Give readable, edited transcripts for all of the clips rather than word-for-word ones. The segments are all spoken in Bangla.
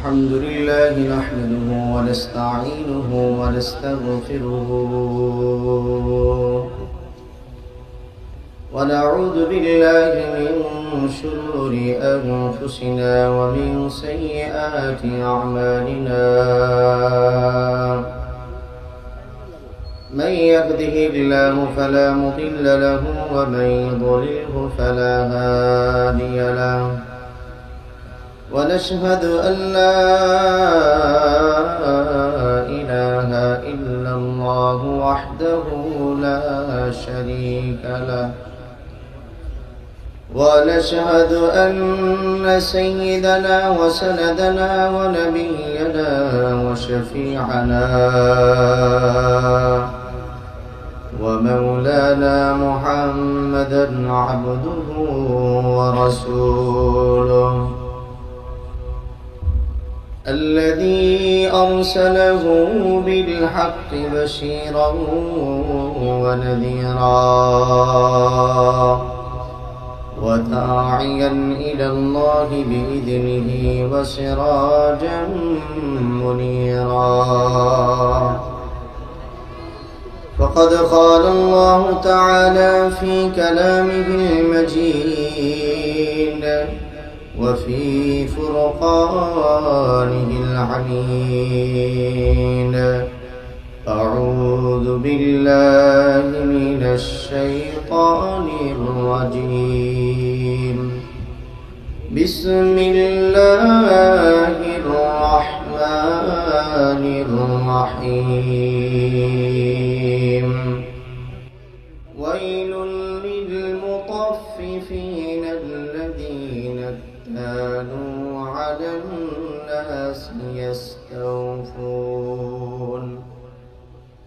الحمد لله نحمده ونستعينه ونستغفره ونعوذ بالله من شرور أنفسنا ومن سيئات أعمالنا من يهده الله فلا مضل له ومن يضلله فلا هادي له ونشهد أن لا إله إلا الله وحده لا شريك له ونشهد أن سيدنا وسندنا ونبينا وشفيعنا ومولانا محمدا عبده ورسوله الذي أرسله بالحق بشيرا ونذيرا وداعيا إلى الله بإذنه وسراجا منيرا فقد قال الله تعالى في كلامه المجيد وفي فرقانه الحميد أعوذ بالله من الشيطان الرجيم بسم الله الرحمن الرحيم ويل للمطففين الذين كانوا على الناس يستوفون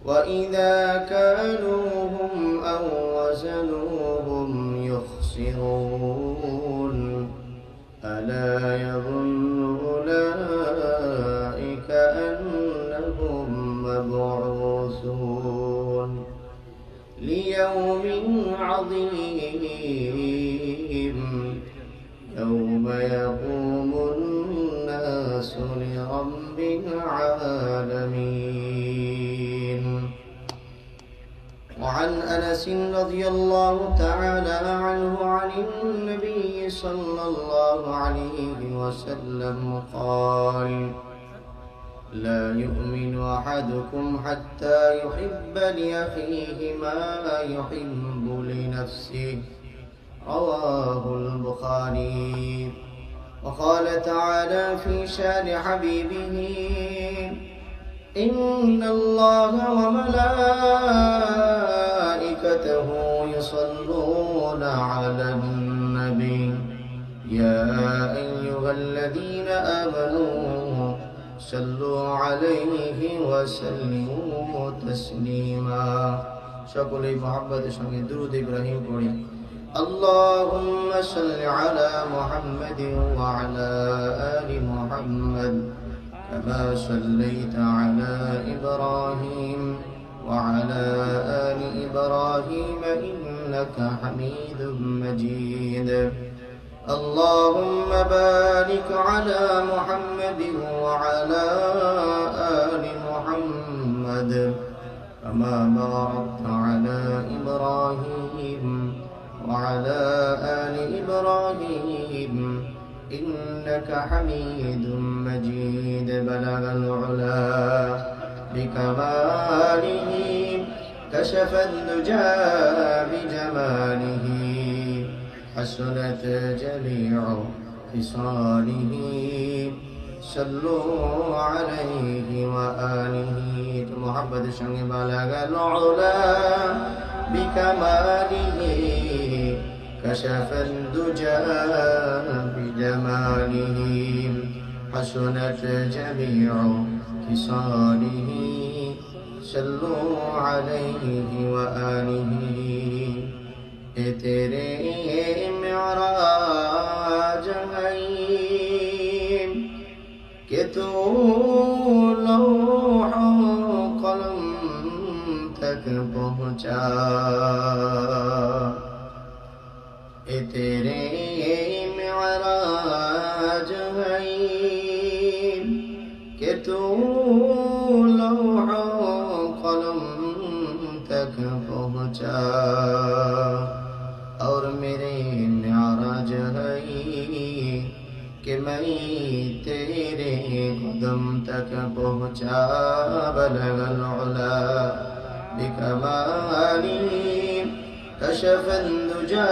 وإذا كالوهم أو وزنوهم يخسرون ألا يظن أولئك أنهم مبعوثون ليوم عظيم يوم يقوم الناس لرب العالمين وعن أنس رضي الله تعالى عنه عن النبي صلى الله عليه وسلم قال لا يؤمن أحدكم حتى يحب لأخيه ما يحب لنفسه رواه البخاري وقال تعالى في شان حبيبه إن الله وملائكته يصلون على النبي يا أيها الذين آمنوا صلوا عليه وسلموا تسليما সকলেই মহব্বতের সঙ্গে দুরূদ ইব্রাহিম পড়ি اللهم صل على محمد وعلى آل محمد كما صليت على إبراهيم وعلى آل إبراهيم إنك حميد مجيد اللهم بارك على محمد وعلى آل محمد كما باركت على إبراهيم وعلى آل إبراهيم إنك حميد مجيد بلغ العلا بكماله كشف الدجى بجماله حسنت جميع خصاله صلوا عليه وآله محبة الشنگ بلغ العلا بكماله كشف الدجى بجماله حسنت جميع خصاله صلوا عليه وآله تیرے معراج ہے کہ تو لوح قلم تک پہنچا तेरे मेराज है तू लौह कलम तक पहुँचा और मेरे न्याराज है कि मैं तेरे कदम तक पहुँचा बलगल उला बिकमाली कशफन दुजा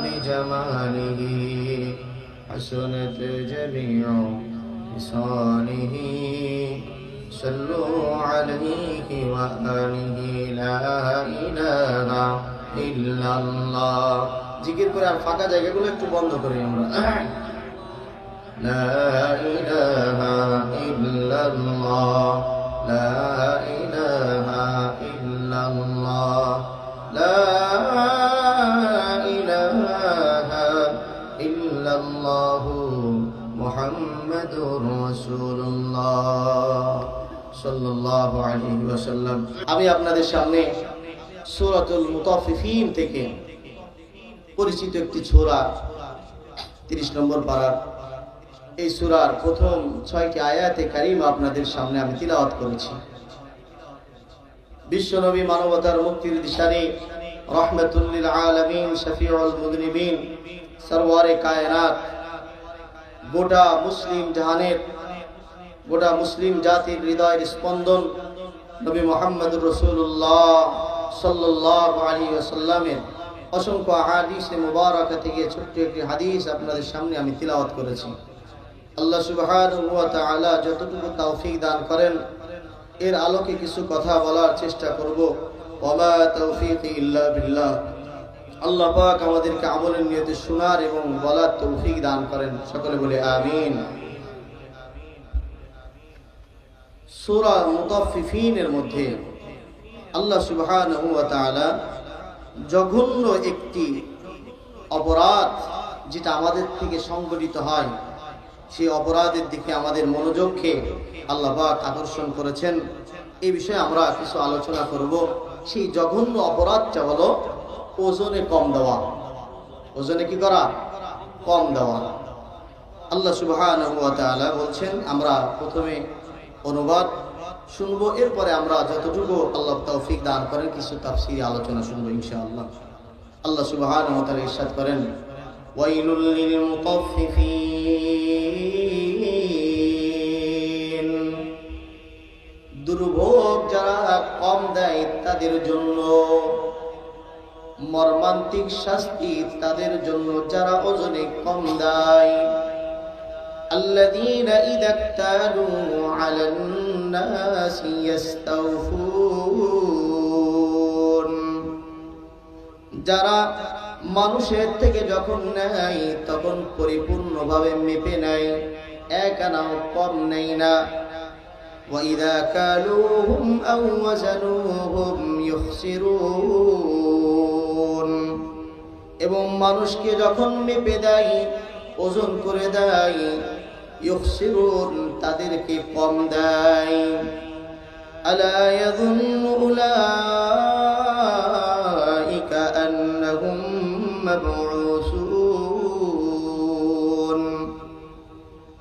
बिजमालिही हसनत जमीउ खिसालिही सल्लु अलैहि व आलिहि ला इलाहा इल्लाल्लाह। জিকির করে আর ফাঁকা জায়গাগুলো একটু বন্ধ করি আমরা। লা ইলাহা ইল্লাল্লাহ লা ইলাহা ইল্লাল্লাহ লা ইলাহা ইল্লাল্লাহ মুহাম্মাদুর রাসূলুল্লাহ সাল্লাল্লাহু আলাইহি ওয়াসাল্লাম। আমি আপনাদের সামনে সূরাতুল মুতাফফিফিন থেকে পরিচিত একটি সূরা 30 নম্বর পারা, এই সূরার প্রথম 6টি আয়াতে কারিমা আপনাদের সামনে আমি তিলাওয়াত করেছি। বিশ্বনবী মানবতার মুক্তির দিশারি, রাহমাতুল লিল আলামিন, শফিউল মুযনিবিন, সরওয়ারে কায়নাত, গোটা মুসলিম জাহানের, গোটা মুসলিম জাতির হৃদয়ের স্পন্দন নবী মুহাম্মদুর রাসূলুল্লাহ সাল্লাল্লাহু আলাইহি ওয়াসাল্লামের অসংখ্য হাদিস মুবারাকা থেকে ছোট্ট একটি হাদিস আপনাদের সামনে আমি তিলাওয়াত করেছি। আল্লাহ সুবহানাহু ওয়া তাআলা যতটুকু তৌফিক দান করেন এর আলোকে কিছু কথা বলার চেষ্টা করব। ওয়া তৌফিকি ইল্লা বিল্লাহ। আল্লাহ পাক আমাদেরকে আমলের নিয়তে শোনার এবং বলার তৌফিক দান করেন, সকলে বলে আমিন। সূরা মুতাফফিফিনের মধ্যে আল্লাহ সুবহানাহু ওয়া তাআলা জঘন্য একটি অপরাধ যেটা আমাদের থেকে সংঘটিত হয় সেই অপরাধের দিকে আমাদের মনোযোগকে আল্লাহ পাক আকর্ষণ করেছেন। এই বিষয়ে আমরা কিছু আলোচনা করব। সেই জঘন্য অপরাধটা হলো ওজনে কম দেওয়া। ওজনে কি করা? কম দেওয়া। আল্লাহ সুবহানাহু ওয়া তাআলা বলছেন, আমরা প্রথমে অনুবাদ শুনবো, এরপরে আমরা যতটুকু আল্লাহ তৌফিক দান করেন কিছু তাফসীরি আলোচনা শুনবো ইনশাআল্লাহ। আল্লাহ সুবহানাহু ওয়া তাআলা ইরশাদ করেন, ওয়াইলুল লিল মুতাফফিফিন, দুর্ভোগ যারা কম দেয় তাদের জন্য, মর্মান্তিক শাস্তি তাদের জন্য যারা ওজনে কম দেয়। الذين إذا اكتالوا على الناس يستوفون, যারা মানুষের থেকে যখন নেয় তখন পরিপূর্ণভাবে মেপে নেয়, এক আনাও কম নেয় না। وإذا كالوهم أو وزنوهم يخسرون, এবং মানুষকে যখন মেপে দেয়, ওজন করে দেয়, ইখসিরুন, তাদেরকে কম দেয়। আলা ইয়াযুন্নু উলাইকা আন্নাহুম মাবউসুন।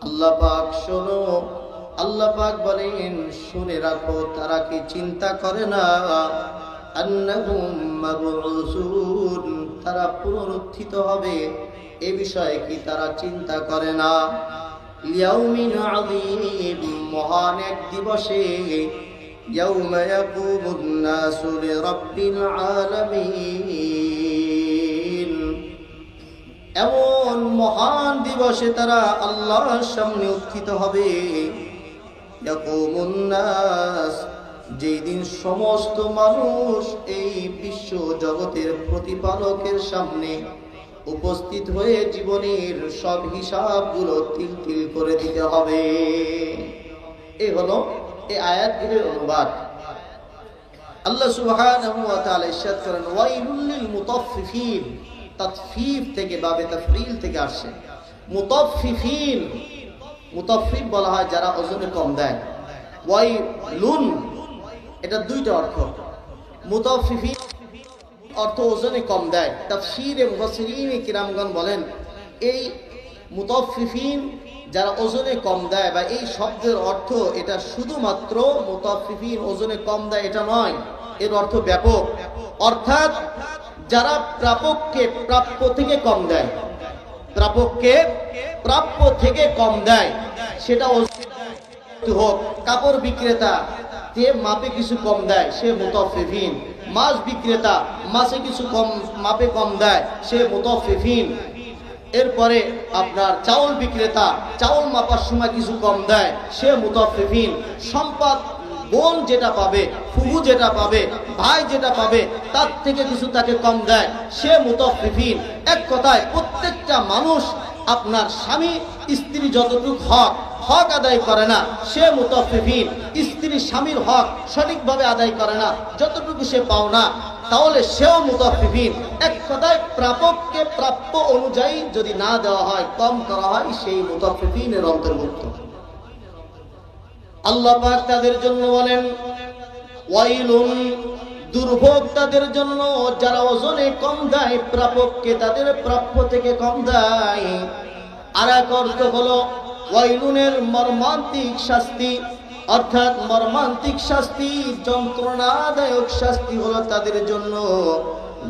আল্লাহ পাক শোনো, আল্লাহ পাক বলেন শুনে রাখো, তারা কি চিন্তা করে না? আন্নাহুম মাবউসুন, তারা পুনরুত্থিত হবে, এ বিষয়ে কি তারা চিন্তা করে না? লিয়াউমিন আযীম, মহান এক দিবসে, ইয়াউমা ইয়াকুমুন নাসু লিরাব্বিল আলামিন, এমন মহান দিবসে তারা আল্লাহর সামনে উত্থিত হবে। ইয়াকুমুন নাস, যেই দিন সমস্ত মানুষ এই বিশ্ব জগতের প্রতিপালকের সামনে উপস্থিত হয়ে জীবনের সব হিসাবগুলো তিল তিল করে দিতে হবে। এই হলো এই আয়াতগুলোর অনুবাদ। আল্লাহ সুবহানাহু ওয়া তাআলা ইরশাদ করেন, ওয়াইলুল লিল মুতাফফিফিন, তাতফিফ থেকে বাবে তাফরিল থেকে আসছে। মুতাফফিফিন, মুতাফফিফ বলা হয় যারা ওজনে কম দেয়। ওয়াইলুন, এটা দুইটা অর্থ। মুতাফফিফিন অর্থ ওজনে কম দেয়। তাফসীরে মুফাসসিরিন কিরামগণ বলেন এই মুতাফফিফিন যারা ওজনে কম দেয়, বা এই শব্দের অর্থ এটা শুধুমাত্র মুতাফফিফিন ওজনে কম দেয় এটা নয়, এর অর্থ ব্যাপক। অর্থাৎ যারা প্রাপককে প্রাপ্য থেকে কম দেয়, প্রাপককে প্রাপ্য থেকে কম দেয়, সেটা হোক কাপড় বিক্রেতা যে মাপে কিছু কম দেয় সে মুতাফফিফিন, মাছ বিক্রেতা মাছে কিছু কম মাপে কম দেয় সে মুতাফফিফিন। এরপরে আপনার চাউল বিক্রেতা চাউল মাপার সময় কিছু কম দেয় সে মুতাফফিফিন। সম্পদ বোন যেটা পাবে, ফুফু যেটা পাবে, ভাই যেটা পাবে তার থেকে কিছু তাকে কম দেয় সে মুতাফফিফিন। এক কথায় প্রত্যেকটা মানুষ আপনার স্বামী স্ত্রী যতটুকু হক আদায় করে না সে মুতাফফিফিন। স্ত্রী স্বামীর হক সঠিকভাবে আদায় করে না, যতটুকু সে পাও না, তাহলে সেও মুতাফফিফিন। এক কথায় প্রাপককে প্রাপ্য অনুযায়ী যদি না দেওয়া হয়, কম করা হয়, সেই মুতাফফিফিনের অন্তর্ভুক্ত। আল্লাহ পাক তাদের জন্য বলেন ওয়াইলুন, দুর্ভোগ তাদের জন্য যারা ওজনে কম দেয়, প্রাপককে তাদের প্রাপ্য থেকে কম দেয়। আর এক অর্থ হলো ওয়াইলুনের মর্মান্তিক শাস্তি, অর্থাৎ মর্মান্তিক শাস্তি, যন্ত্রণাদায়ক শাস্তি হলো তাদের জন্য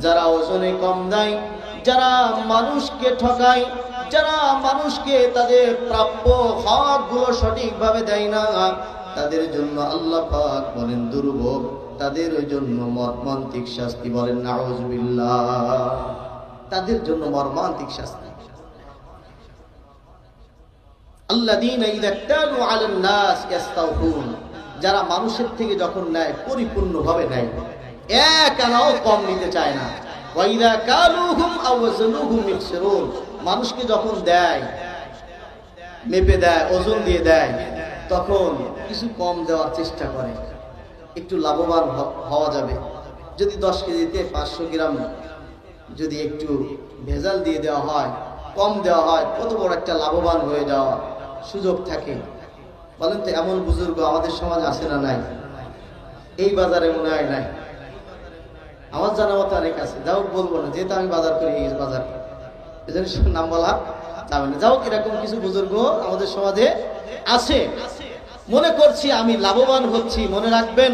যারা ওজনে কম দেয়, যারা মানুষকে ঠকায়, যারা মানুষকে তাদের প্রাপ্য হকগুলো সঠিকভাবে দেয় না, তাদের জন্য আল্লাহ পাক বলেন দুর্ভোগ, তাদের জন্য মর্মান্তিক শাস্তি। বলেন নাউযুবিল্লাহ, তাদের জন্য মর্মান্তিক শাস্তি। আল্লাযীনা ইযা ইক্তালু আলান নাস ইস্তাওফুন, যারা মানুষের থেকে যখন নেয় পরিপূর্ণভাবে নেয়, এক আনাও কম নিতে চায় না। ওয়া ইযা কালুহুম আও ওয়াজনুহুম ইখসিরুন, মানুষকে যখন দেয়, মেপে দেয়, ওজন দিয়ে দেয়, তখন কিছু কম দেওয়ার চেষ্টা করে, একটু লাভবান হওয়া যাবে। যদি 10 কেজিতে 500 গ্রাম যদি একটু ভেজাল দিয়ে দেওয়া হয়, কম দেওয়া হয়, কত বড় একটা লাভবান হয়ে যাওয়া সুযোগ থাকে। বলেন তো এমন বুজুর্গ আমাদের সমাজ আছে না নাই? এই বাজারে মনে হয় নাই, আমার জানা মতো অনেক আছে। যাও বলবো না, যেহেতু আমি বাজার করি, এই বাজার এজন্য নাম বলা যাবে না। যাও এরকম কিছু বুজুর্গ আমাদের সমাজে আছে। মনে করছি আমি লাভবান হচ্ছি, মনে রাখবেন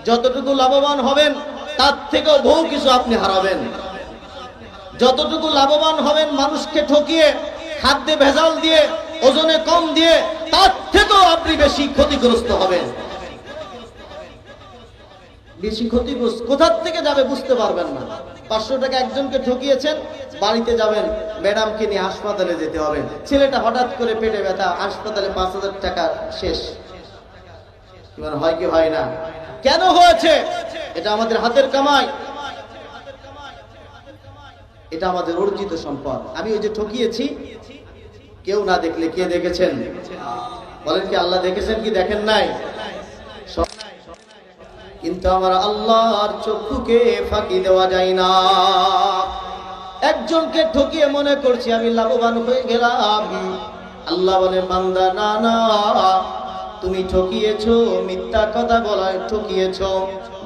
যতটুকু লাভবান হবেন তার থেকেও বহু কিছু আপনি হারাবেন। যতটুকু লাভবান হবেন মানুষকে ঠকিয়ে, খাদ্যে ভেজাল দিয়ে, ওজনে কম দিয়ে, তার থেকেও আপনি বেশি ক্ষতিগ্রস্ত হবেন। বেশি ক্ষতিগ্রস্ত কোথার থেকে যাবে বুঝতে পারবেন না। 500 টাকা একজনকে ঠকিয়েছেন, বাড়িতে যাবেন, ম্যাডামকে নিয়ে হাসপাতালে যেতে হবে, ছেলেটা হঠাৎ করে পেটে ব্যথা, হাসপাতালে 5000 টাকা শেষ। হয় কি হয় না? কেন হয়েছে? এটা আমাদের হাতের কামাই, এটা আমাদের অর্জিত সম্পদ। আমি ওই যে ঠকিয়েছি, কেউ না দেখলে কে দেখেছেন? বলেন কি আল্লাহ দেখেছেন কি দেখেন নাই? কিন্তু আমার আল্লাহর চক্ষুকে ফাঁকি দেওয়া যায় না। একজনকে ঠকিয়ে মনে করছি আমি লাভবান হয়ে গেলাম। আল্লাহ বলে বান্দা না না, তুমি ঠকিয়েছো, মিথ্যা কথা বলায় ঠকিয়েছো,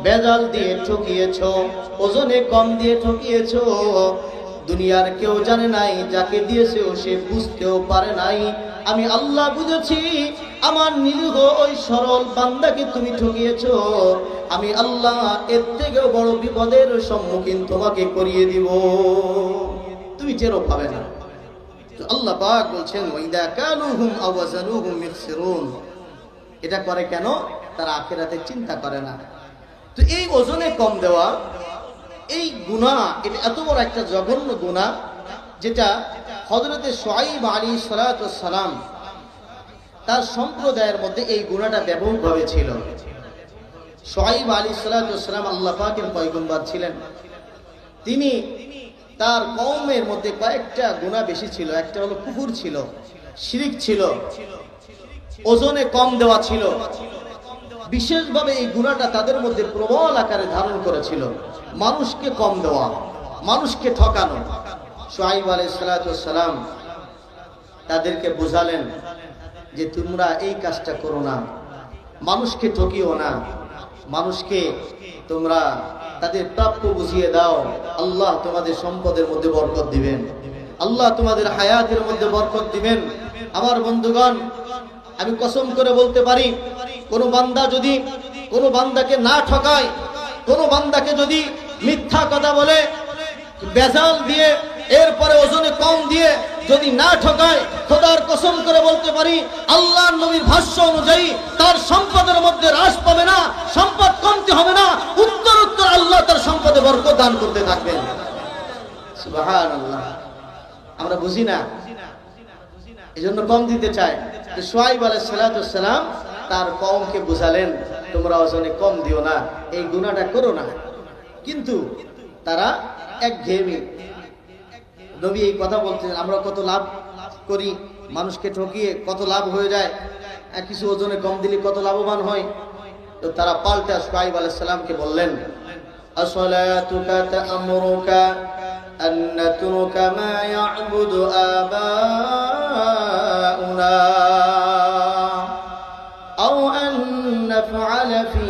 ভেজাল দিয়ে ঠকিয়েছো, ওজনে কম দিয়ে ঠকিয়েছো। দুনিয়ার কেউ জানে নাই, যাকে দিয়েছে সে বুঝতেও পারে নাই। আমি আল্লাহ বুঝেছি, আমার নিরীহ ওই সরল বান্দাকে তুমি ঠকিয়েছো। আমি আল্লাহ এর থেকেও বড় বিপদের সম্মুখীন তোমাকে করিয়ে দিব, তুমি টেরও পাবে না। তো আল্লাহ পাক বলছেন ওয়াইদা কালুহুম আও ওয়াজানুহুম ইখসিরুন। এটা করে কেন? তারা আখিরাতের চিন্তা করে না। তো এই ওজনে কম দেওয়া, এই গুনাহ, এটা এত বড় একটা জঘন্য গুনাহ, যেটা হযরতে শুআয়ব আলাইহিস সালাতু ওয়াস সালাম তার সম্প্রদায়ের মধ্যে এই গুনাহটা ব্যাপকভাবে ছিল। শুআয়ব আলাইহিস সালাতু ওয়াস সালাম আল্লাহ পাকের পয়গম্বর ছিলেন। তিনি তার কওমের মধ্যে কয়েকটা গুনাহ বেশি ছিল। একটা হলো কুফর ছিল, শিরক ছিল, ওজনে কম দেওয়া ছিল। বিশেষভাবে এই গুনাহটা তাদের মধ্যে প্রবল আকারে ধারণ করেছিল। মানুষকে কম দেওয়া, মানুষকে ঠকানো। শুআয়ব আলাইহিস সালাতু ওয়াস সালাম তাদেরকে বুঝালেন যে তোমরা এই কাজটা করো না, মানুষকে ঠকিও না, মানুষকে তোমরা তাদের প্রাপ্য বুঝিয়ে দাও। আল্লাহ তোমাদের সম্পদের মধ্যে বরকত দিবেন, আল্লাহ তোমাদের হায়াতের মধ্যে বরকত দিবেন। আমার বন্ধুগণ, আমি কসম করে বলতে পারি, কোনো বান্দা যদি কোনো বান্দাকে না ঠকায়, কোনো বান্দাকে যদি মিথ্যা কথা বলে, বেজাল দিয়ে, এরপরে ওজনে কম দিয়ে যদি না ঠকায়, খোদার কসম করে বলতে পারি, আল্লাহর নবীর ভাষ্য অনুযায়ী তার সম্পদের মধ্যে হ্রাস পাবে না, সম্পদ কমতে হবে না, উত্তর উত্তর আল্লাহ তার সম্পদে বরকত দান করতে থাকবেন। সুবহানাল্লাহ। আমরা বুঝি না, এজন্য কম দিতে চাই। শুআয়ব আলাইহিস সালাম তার কওমকে বুঝালেন, তোমরা ওজনে কম দিও না, এই গুনাহটা করো না। কিন্তু তারা একঘেয়েমি। নবী এই কথা বলতেন, আমরা কত লাভ করি, মানুষকে ঠকিয়ে কত লাভ হয়ে যায়, কিছু ওজনে কম দিলে কত লাভবান হয়। তো তারা পাল্টা শুআয়ব আলাইহিস সালামকে বললেন, আসসালাতুকা তা'মুরুকা আন নাতরুকা মা ইয়া'বুদু আবাউনা আও আন নাফআলা ফি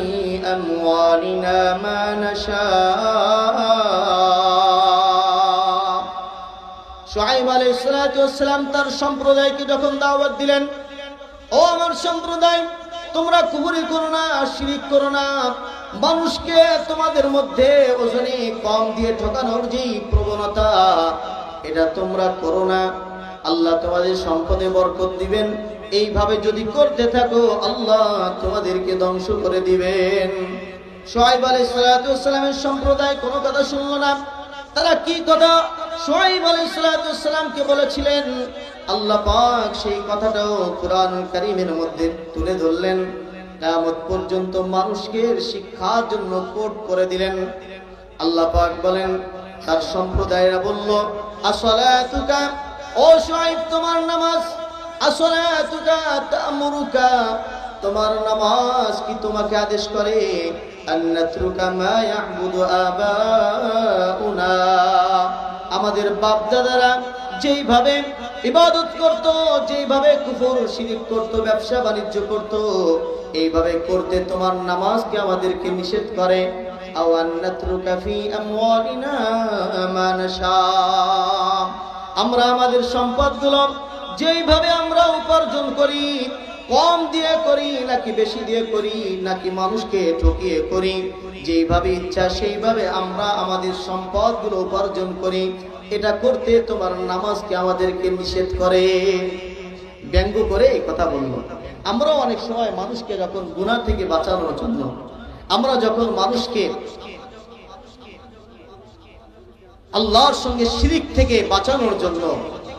আমওয়ালিনা মা নাশা। শুআয়ব আলাইহিস সালাম তার সম্প্রদায়কে যখন দাওয়াত দিলেন, ও আমার সম্প্রদায়, তোমরা কুফরি করো না, শিরক করো না, মানুষকে তোমাদের মধ্যে ওজনে কম দিয়ে ঠকানোর যে প্রবণতা, এটা তোমরা করো না, আল্লাহ তোমাদের সম্পদে বরকত দিবেন। এইভাবে যদি করতে থাকো, আল্লাহ তোমাদেরকে ধ্বংস করে দিবেন। শুআয়ব আলাইহিস সালামের সম্প্রদায় কোনো কথা শুনলো না। তারা কি কথা শুআয়ব আলাইহিস সালামকে বলেছিলেন, আল্লাহ পাক সেই কথাটাও কুরআনুল কারীমের মধ্যে তুলে ধরলেন, কিয়ামত পর্যন্ত মানুষকে শিক্ষার জন্য কোট করে দিলেন। আল্লাহ পাক বলেন, তার সম্প্রদায়রা বলল, আসসালাতুকা, ও শুআয়ব তোমার নামাজ, আসসালাতুকা তা'মুরুকা, তোমার নামাজ কি তোমাকে আদেশ করে, আন নাতরুকা মা ইয়া'বুদু আবাউনা, আমাদের বাপ দাদারা যেইভাবে ইবাদত করত, যেইভাবে কুফর শিরক করত, ব্যবসা বাণিজ্য করত, এইভাবে করতে তোমার নামাজকে আমাদেরকে নিষেধ করে, আও আন নাতরুকা ফি আমওয়ালিনা মা নাশা, আমরা আমাদের সম্পদগুলো যেইভাবে আমরা উপার্জন করি, কম দিয়ে করি নাকি বেশি দিয়ে করি, নাকি মানুষকে ঠকিয়ে করি, যেইভাবে ইচ্ছা সেইভাবে আমরা আমাদের সম্পদগুলো উপার্জন করি, এটা করতে তোমার নামাজকে আমাদেরকে নিষেধ করে। ব্যঙ্গ করে এই কথা বলল। আমরাও অনেক সময় মানুষকে যখন গুনাহ থেকে বাঁচানোর জন্য, আমরা যখন মানুষকে আল্লাহর সঙ্গে শিরক থেকে বাঁচানোর জন্য,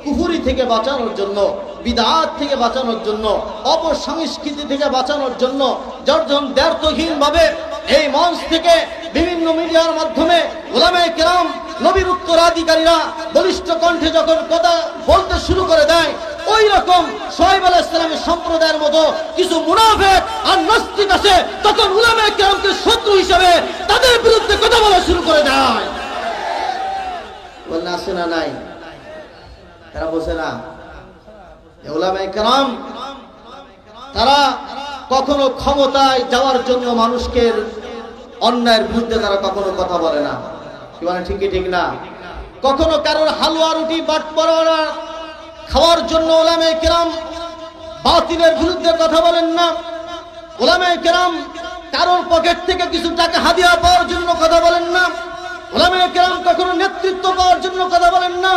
কুফরি থেকে বাঁচানোর জন্য, বিদআত থেকে বাঁচানোর জন্য, অপসংস্কৃতি থেকে বাঁচানোর জন্য, যখন দ্ব্যর্থহীন ভাবে এই মঞ্চ থেকে বিভিন্ন মিডিয়ার মাধ্যমে উলামায়ে কেরাম, নবীর উত্তরাধিকারীরা বলিষ্ঠ কণ্ঠে যখন কথা বলতে শুরু করে দেয়, ওই রকম শুআয়ব আলাইহিস সালামের সম্প্রদায়ের মতো কিছু মুনাফিক আর নাস্তিক আছে, তখন উলামায়ে কেরামকে শত্রু হিসেবে তাদের বিরুদ্ধে কথা বলা শুরু করে দেয়। বলেন আছে না নাই? তারা বোঝে না, উলামায়ে কেরাম তারা কখনো ক্ষমতায় যাওয়ার জন্য মানুষকে অন্যায়ের বিরুদ্ধে তারা কখনো কথা বলে না। কি মানে ঠিক না? কখনো কারোর হালুয়া রুটি বাটপাড়া খাওয়ার জন্য উলামায়ে কেরাম বাতিলের বিরুদ্ধে কথা বলেন না। উলামায়ে কেরাম কারোর পকেট থেকে কিছু টাকা হাদিয়া পাওয়ার জন্য কথা বলেন না। উলামায়ে কেরাম কখনো নেতৃত্ব পাওয়ার জন্য কথা বলেন না।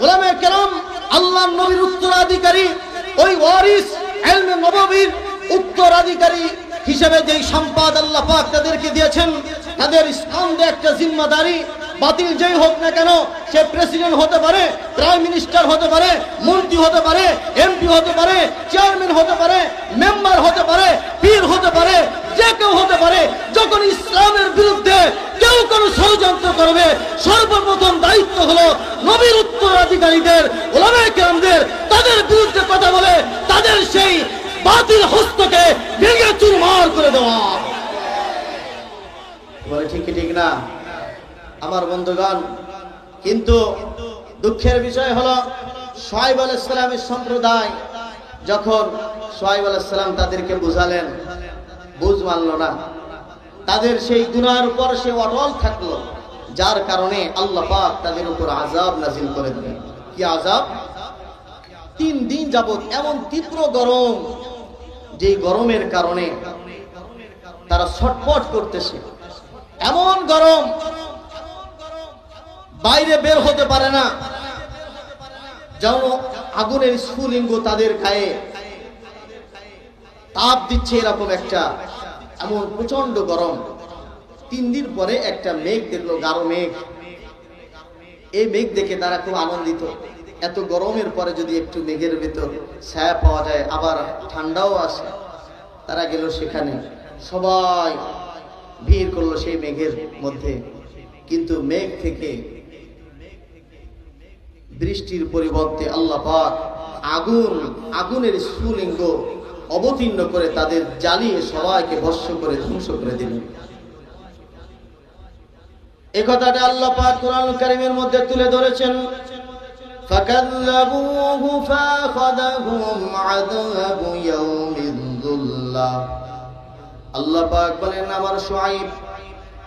উলামায়ে কেরাম আল্লাহর নবীর উত্তরাধিকারী, ওই ওয়ারিস ইলমে নববীর উত্তরাধিকারী হিসেবে যেই সম্পদ আল্লাহ পাক তাদেরকে দিয়েছেন, তাদের স্কন্ধে একটা জিম্মাদারি, বাতিল যেই হোক না কেন, সে প্রেসিডেন্ট হতে পারে, প্রাইম মিনিস্টার হতে পারে, মন্ত্রী হতে পারে, এমপি হতে পারে, চেয়ারম্যান হতে পারে, মেম্বার হতে পারে, পীর হতে পারে, যে কেউ হতে পারে। যখন ইসলামের বিরুদ্ধে কেউ কোনো ষড়যন্ত্র করবে, সর্বপ্রথম দায়িত্ব হলো নবীর উত্তরাধিকারীদের, উলামায়ে কেরামদের, তাদের বিরুদ্ধে কথা বলে তাদের সেই বাতিল হস্তকে ভেঙে চুরমার করে দেওয়া। বলে ঠিক না আমার বন্ধুগণ? কিন্তু দুঃখের বিষয় হলো, শুআয়ব আলাইহিস সালামের সম্প্রদায় যখন শুআয়ব আলাইহিস সালাম তাদেরকে বুঝালেন, বুঝ মানল না, তাদের সেই গুনাহের উপর সে অটল থাকলো, যার কারণে আল্লাহ পাক তাদের উপর আযাব নাযিল করে দিলেন। কি আযাব? 3 দিন যাবত এমন তীব্র গরম, যে গরমের কারণে তারা ছটফট করতেছে। এমন গরম, বাইরে বের হতে পারে না, যেন আগুনের স্ফুলিঙ্গ তাদের গায়ে তাপ দিচ্ছে, এরকম একটা এমন প্রচন্ড গরম। 3 দিন পরে একটা মেঘ দেখলো, গাঢ় মেঘ। এই মেঘ দেখে তারা খুব আনন্দিত। এত গরমের পরে যদি একটু মেঘের ভিতর ছায়া পাওয়া যায়, আবার ঠান্ডাও আসে। তারা গেল সেখানে, সবাই ভিড় করলো সেই মেঘের মধ্যে। কিন্তু মেঘ থেকে বৃষ্টির পরিবর্তে আল্লাহ পাক আগুনের স্ফুলিঙ্গ অবতীর্ণ করে তাদের জ্বালিয়ে সবাইকে ভস্ম করে ধ্বংস করে দিলেন। এই কথাটা আল্লাহ পাক কোরআন কারীমের মধ্যে তুলে ধরেছেন, فَكَذَّبُوهُ فَأَخَذَهُمْ عَذَابُ يَوْمِ الظُّلَّةِ। আল্লাহ পাক বলেন, আমার শুআয়ব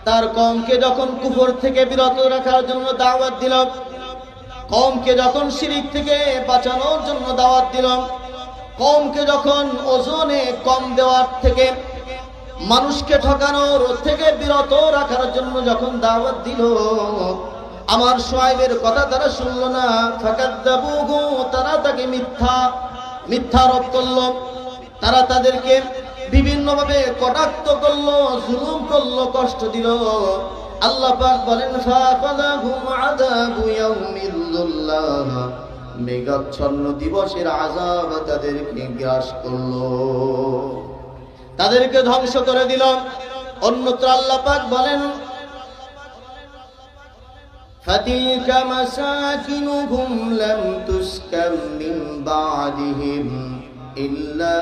তার কওমকে যখন কুফর থেকে বিরত রাখার জন্য দাওয়াত দিল, কওমকে যখন শিরক থেকে বাঁচানোর জন্য দাওয়াত দিল, কওমকে যখন ওজনে কম দেওয়ার থেকে, মানুষকে ঠকানোর থেকে বিরত রাখার জন্য যখন দাওয়াত দিল, আমার শুআয়বের কথা তারা শুনল না। ফাকাদ্দাবুহু, তারা তাকে মিথ্যারোপ করলো, তারা তাদেরকে বিভিন্নভাবে কটাক্ষ করলো, জুলুম করলো, কষ্ট দিল। আল্লাহ পাক বলেন, ফাআখাযাহুম আযাবু ইয়াউমিল যুল্লাহ, মেঘাচ্ছন্ন দিবসের আযাব তাদেরকে গ্রাস করলো, তাদেরকে ধ্বংস করে দিল। অন্যত্র আল্লাহ পাক বলেন, فَتِلْكَ مَسَاكِنُهُمْ لَمْ تُسْكَنْ مِنْ بَعْدِهِمْ إِلَّا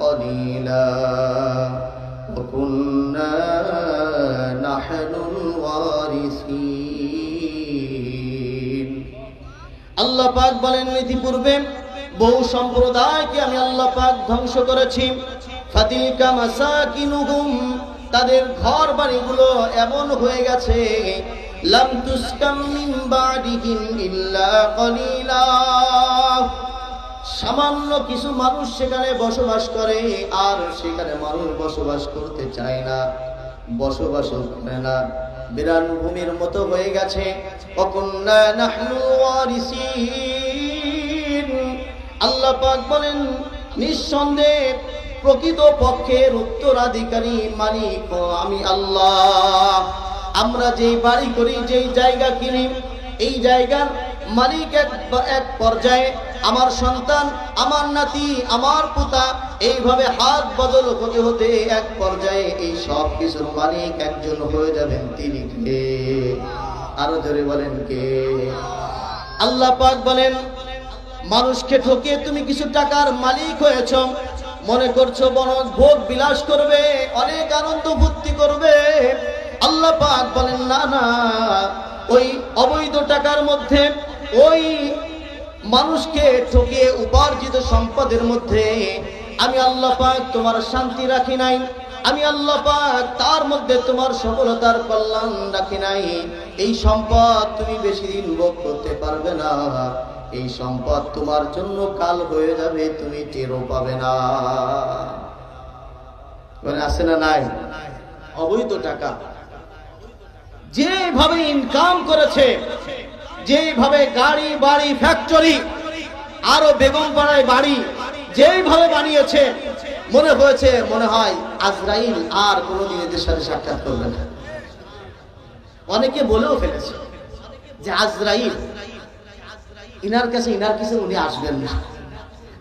قَلِيلًا وَكُنَّا نَحْنُ الْوَارِثِينَ। আল্লাহ পাক বলেন, ইতিপূর্বে বহু সম্প্রদায়কে আমি আল্লাহ পাক ধ্বংস করেছি। ফাতিলকা মাসাকিনুহুম, তাদের ঘর বাড়িগুলো এমন হয়ে গেছে, লাম তুসকাম মিন বাদিহিম ইল্লা কলিলা, সামান্য কিছু মানুষ সেখানে বসবাস করে, আর সেখানে মানুষ বসবাস করতে চায় না, বসবাস করে না, বিরান ভূমির মতো হয়ে গেছে। ওয়াকুন্না নাহনু ওয়ারিসিন। আল্লাহ পাক বলেন, নিঃসন্দেহে প্রকৃত পক্ষের উত্তরাধিকারী মালিক আমি আল্লাহ। আমরা যেই বাড়ি করি, যেই জায়গা কিনি, এই জায়গার মালিক এক পর্যায়ে আমার সন্তান, আমার নাতি, আমার পুতা, এইভাবে হাত বদল হতে হতে এক পর্যায়ে এই সব কিছুর মালিক একজন হয়ে যাবেন। তিনি কে? আরো জোরে বলেন কে? আল্লাহ পাক বলেন, মানুষকে ঠকিয়ে তুমি কিছু টাকার মালিক হয়েছ, মনে করছো বনজ ভোগ বিলাস করবে, অনেক আনন্দ ফুর্তি করবে। আল্লাহ পাক বলেন, না না, ওই অবৈধ টাকার মধ্যে, ওই মানুষকে ঠকিয়ে উপার্জিত সম্পদের মধ্যে আমি আল্লাহ পাক তোমার শান্তি রাখি নাই, আমি আল্লাহ পাক তার মধ্যে তোমার সফলতার কল্যাণ রাখি নাই। এই সম্পদ তুমি বেশি দিন ভোগ করতে পারবে না, এই সম্পদ তোমার জন্য কাল হয়ে যাবে, তুমি টেরও পাবে না। মানে আছে না নাই? অবৈধ টাকা যেভাবে ইনকাম করেছে, যেভাবে গাড়ি বাড়ি ফ্যাক্টরি আরো বেগমপাড়ায় বাড়ি যেভাবে বানিয়েছে, মনে হয়েছে মনে হয় আজরাইল আর কোনোদিন এদের সাথে সাক্ষাৎ করবে না। অনেকে বলেও ফেলেছে যে আজরাইল ইনার কাছে ইনার কিছু উনি আসবেন না।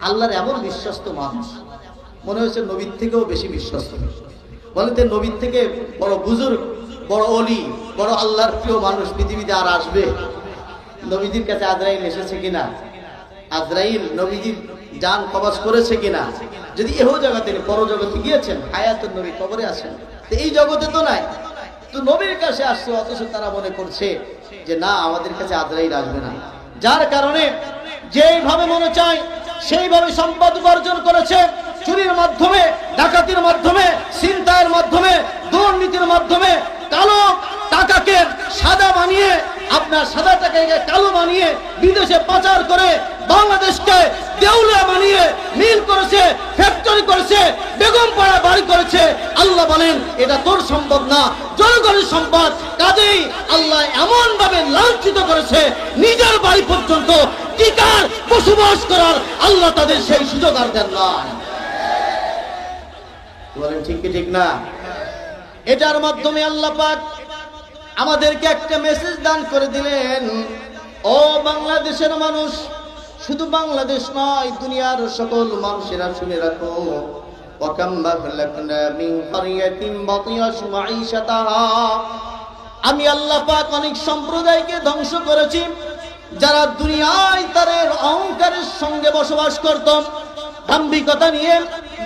আল্লাহর এমন বিশ্বস্ত মানুষ, মনে হয়েছে নবীর থেকেও বেশি বিশ্বস্ত। বলতে নবীর থেকে বড় বুজুর্গ, বড় অলি, বড় আল্লাহর প্রিয় মানুষ পৃথিবীতে আর আসবে? নবীজির কাছে আজরাইল এসেছে কিনা? আজরাইল নবীজির জান কবজ করেছে কিনা? যদি এও জগতে পর জগতে গিয়েছেন, হায়াতুন নবী কবরে আছেন, তো এই জগতে তো নাই, তো নবীর কাছে আসছে, অথচ তারা মনে করছে যে না, আমাদের কাছে আজরাইল আসবে না। যার কারণে যেইভাবে মনে চায় সেইভাবে সম্পদ উপার্জন করেছে, চুরির মাধ্যমে, ডাকাতির মাধ্যমে, ছিনতাইয়ের মাধ্যমে, দুর্নীতির মাধ্যমে, কালো টাকাকে সাদা বানিয়ে আপনার সাদা টাকাকে কালো বানিয়ে বিদেশে পাচার করে বাংলাদেশকে দেউলিয়া বানিয়ে মিল করেছে, ফ্যাক্টরি করেছে, বেগম পাড়া বাড়ি করেছে। আল্লাহ বলেন এটা তোর সম্পদ না, জনগণের সম্পদ। কাজেই আল্লাহ এমন ভাবে লাঞ্ছিত করেছে, নিজের বাড়ি পর্যন্ত টিকার বসবাস করার আল্লাহ তাদের সেই সুযোগ আর দেন না। বলেন ঠিক কি ঠিক না? এটার মাধ্যমে আল্লাহ পাক আমাদেরকে একটা মেসেজ দান করে দিলেন, ও বাংলাদেশের মানুষ, শুধু বাংলাদেশ নয় দুনিয়ার সকল মানুষেরা শুনে রাখো, আমি আল্লাহ পাক অনেক সম্প্রদায়কে ধ্বংস করেছি যারা দুনিয়ায় তাদের অহংকারের সঙ্গে বসবাস করত, দাম্ভিকতা নিয়ে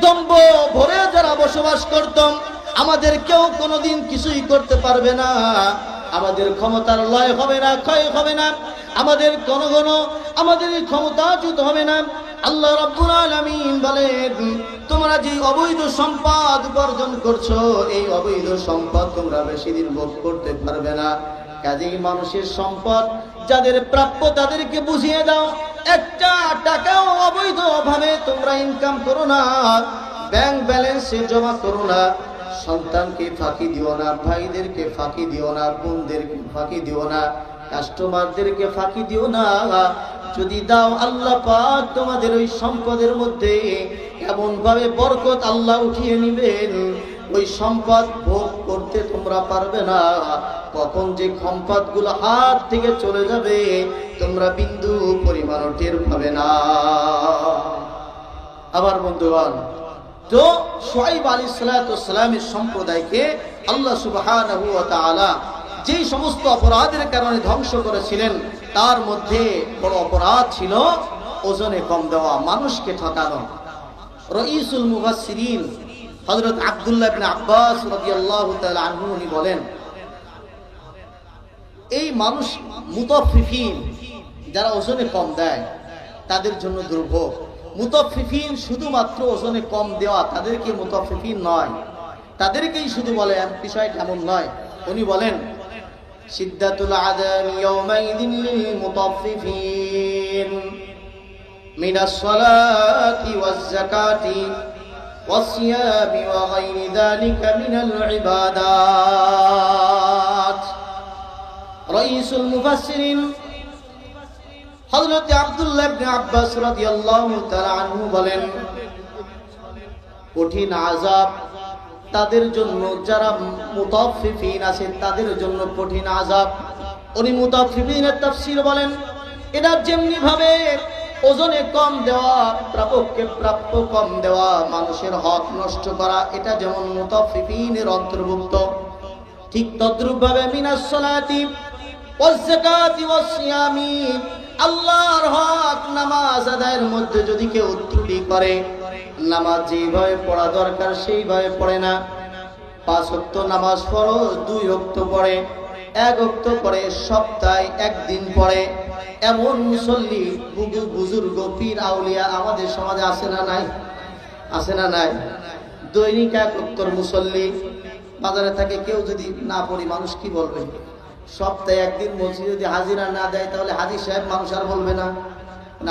দম্ভ ভরে যারা বসবাস করত। আমাদের কেউ কোনোদিন কিছুই করতে পারবে না, আমাদের ক্ষমতার লয় হবে না, ক্ষয় হবে না, আমাদের কোনো আমাদের ক্ষমতাচ্যুত হবে না। আল্লাহ রাব্বুল আলামিন বলেন, তোমরা যে অবৈধ সম্পদ উপার্জন করছো, এই অবৈধ সম্পদ তোমরা বেশি দিন ভোগ করতে পারবে না। কাজেই মানুষের সম্পদ যাদের প্রাপ্য তাদেরকে বুঝিয়ে দাও। একটা টাকাও অবৈধ ভাবে তোমরা ইনকাম করো না, ব্যাংক ব্যালেন্সে জমা করো না, সন্তানকে ফাঁকি দিও না, ভাইদেরকে ফাঁকি দিও না, বোনদেরকে ফাঁকি দিও না, কাস্টমারদেরকে ফাঁকি দিও না। যদি দাও আল্লাহ পাক তোমাদের ওই সম্পদের মধ্যে এমন ভাবে বরকত আল্লাহ উঠিয়ে নিবেন, ওই সম্পদ ভোগ করতে তোমরা পারবে না। কখন যে সম্পদগুলো হাত থেকে চলে যাবে তোমরা বিন্দু পরিমাণও টের পাবে না। আবার বন্ধুগণ, তো শুআয়ব আলাইহিস সালামের সম্প্রদায়কে আল্লাহ সুবহানাহু ওয়া তাআলা যেই সমস্ত অপরাধের কারণে ধ্বংস করেছিলেন তার মধ্যে বড় অপরাধ ছিল ওজনে কম দেওয়া, মানুষকে ঠকানো। রাইসুল মুফাসসিরিন হযরত আব্দুল্লাহ ইবনে আব্বাস রাদিয়াল্লাহু তাআলা আনহু উনি বলেন, এই মানুষ মুতাফফিফিন যারা ওজনে কম দেয় তাদের জন্য দুর্ভোগ। মুতাফফিফিন শুধুমাত্র ওজনে কম দেওয়া, তাদেরকে মুতাফফিফিন নয়, তাদেরকেই শুধু বলে, বিষয়টা এমন নয়। উনি বলেন, শিদ্দাতুল আযাবি ইয়াওমাইযিন লিল মুতাফফিফিন মিনাস সালাতি ওয়াজ যাকাতি ওয়াস সিয়ামি ওয়া গায়রি যালিকা মিনাল ইবাদাত। রাইসুল মুফাসসিরিন হযরত আব্দুল্লাহ ইবনে আব্বাস রাদিয়াল্লাহু তাআলা আনহু বলেন, কঠিন আযাব তাদের জন্য যারা মুতাফফিফিন আছে তাদের জন্য কঠিন আযাব। উনি মুতাফফিফিনের তাফসীর বলেন, এটা যেমনি ভাবে ওজনে কম দেওয়া, প্রাপককে প্রাপ্য কম দেওয়া, মানুষের হক নষ্ট করা, এটা যেমন মুতাফফিফিনের অন্তর্ভুক্ত, ঠিক তদ্রূপ ভাবে মিনাস সালাতি ওয়াজ যাকাতি ওয়াস সিয়ামি, আল্লাহর হক নামাজ আদায়ের মধ্যে যদি কেউ ত্রুটি করে, নামাজ যেভাবে পড়া দরকার সেইভাবে পড়ে না, 5 ওয়াক্ত নামাজ ফরজ 2 ওয়াক্ত পড়ে, 1 ওয়াক্ত পড়ে, সপ্তাহে একদিন পড়ে, এমন মুসল্লি বুজুর্গ পীর আউলিয়া আমাদের সমাজে আছে না নাই? আছে না নাই? দৈনিক 1 ওয়াক্তর মুসল্লি বাজারে থাকে, কেউ যদি না পড়ি মানুষ কি বলবে? সপ্তাহে একদিন মসজিদে যদি হাজিরা না দেয় তাহলে হাজী সাহেব মানুষ আর বলবে না?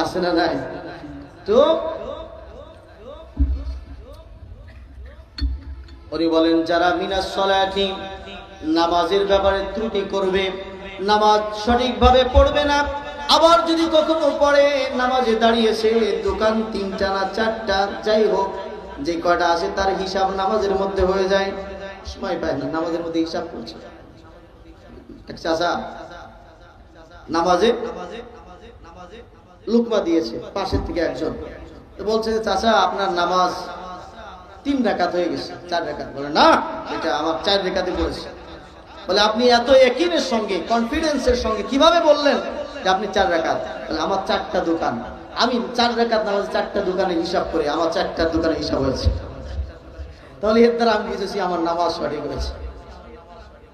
আছে না নাই? তো উনি বলেন, যারা মিনাস সালাতি নামাজের ব্যাপারে ত্রুটি করবে, নামাজ সঠিকভাবে পড়বে না, আবার যদি কখনো পড়ে নামাজে দাঁড়িয়েছে দোকান 3টা না 4টা, যাই হোক যে কয়টা আছে তার হিসাব নামাজের মধ্যে হয়ে যায়, সময় পায় না, নামাজের মধ্যে হিসাব করছে। এক চাচা নামাজে লুকমা দিয়েছে, পাশের থেকে একজন বলছে, চাচা আপনার নামাজ 3 রাকাত হয়ে গেছে, 4 রাকাত। বলে না, এটা আমার 4 রাকাতে পড়েছে। বলে আপনি এত ইয়াকিনের সঙ্গে, কনফিডেন্সের সঙ্গে কিভাবে বললেন যে আপনি 4 রাকাত? বলে আমার 4টা দোকান, আমি 4 রাকাত নামাজ 4টা দোকানে হিসাব করে আমার 4টা দোকানে হিসাব হয়েছে। তাহলে এর দ্বারা আমি বুঝেছি আমার নামাজ সঠিক হয়েছে।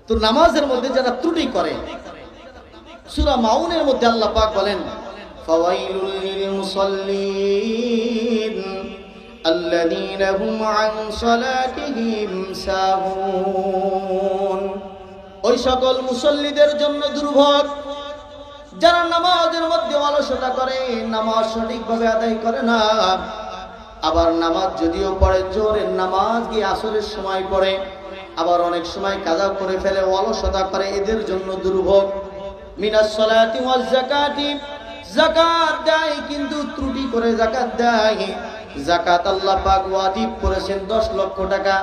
তো নামাজের মধ্যে যারা ত্রুটি করে, সূরা মাউনের মধ্যে আল্লাহ পাক বলেন, ফাওয়াইলুল লিল মুসাল্লিন আল্লাযীনা হুম আন সালাতিহিম সাহুন। ওই সকল মুসল্লিদের জন্য দুর্ভোগ যারা নামাজের মধ্যে অলসতা করে, নামাজ সঠিকভাবে আদায় করে না, আবার নামাজ যদিও পড়ে, জোহরের নামাজ গিয়ে আসরের সময় পড়ে, আবার অনেক সময় কাজা করে ফেলে, অলসতা করে, এদের জন্য দুর্ভোগ। মিনাস সালাতি ওয়াজ যাকাতি, যাকাত দেয় কিন্তু ত্রুটি করে যাকাত দেয়। যাকাত আল্লাহ পাক ওয়াজিব করেছেন 10 লক্ষ টাকা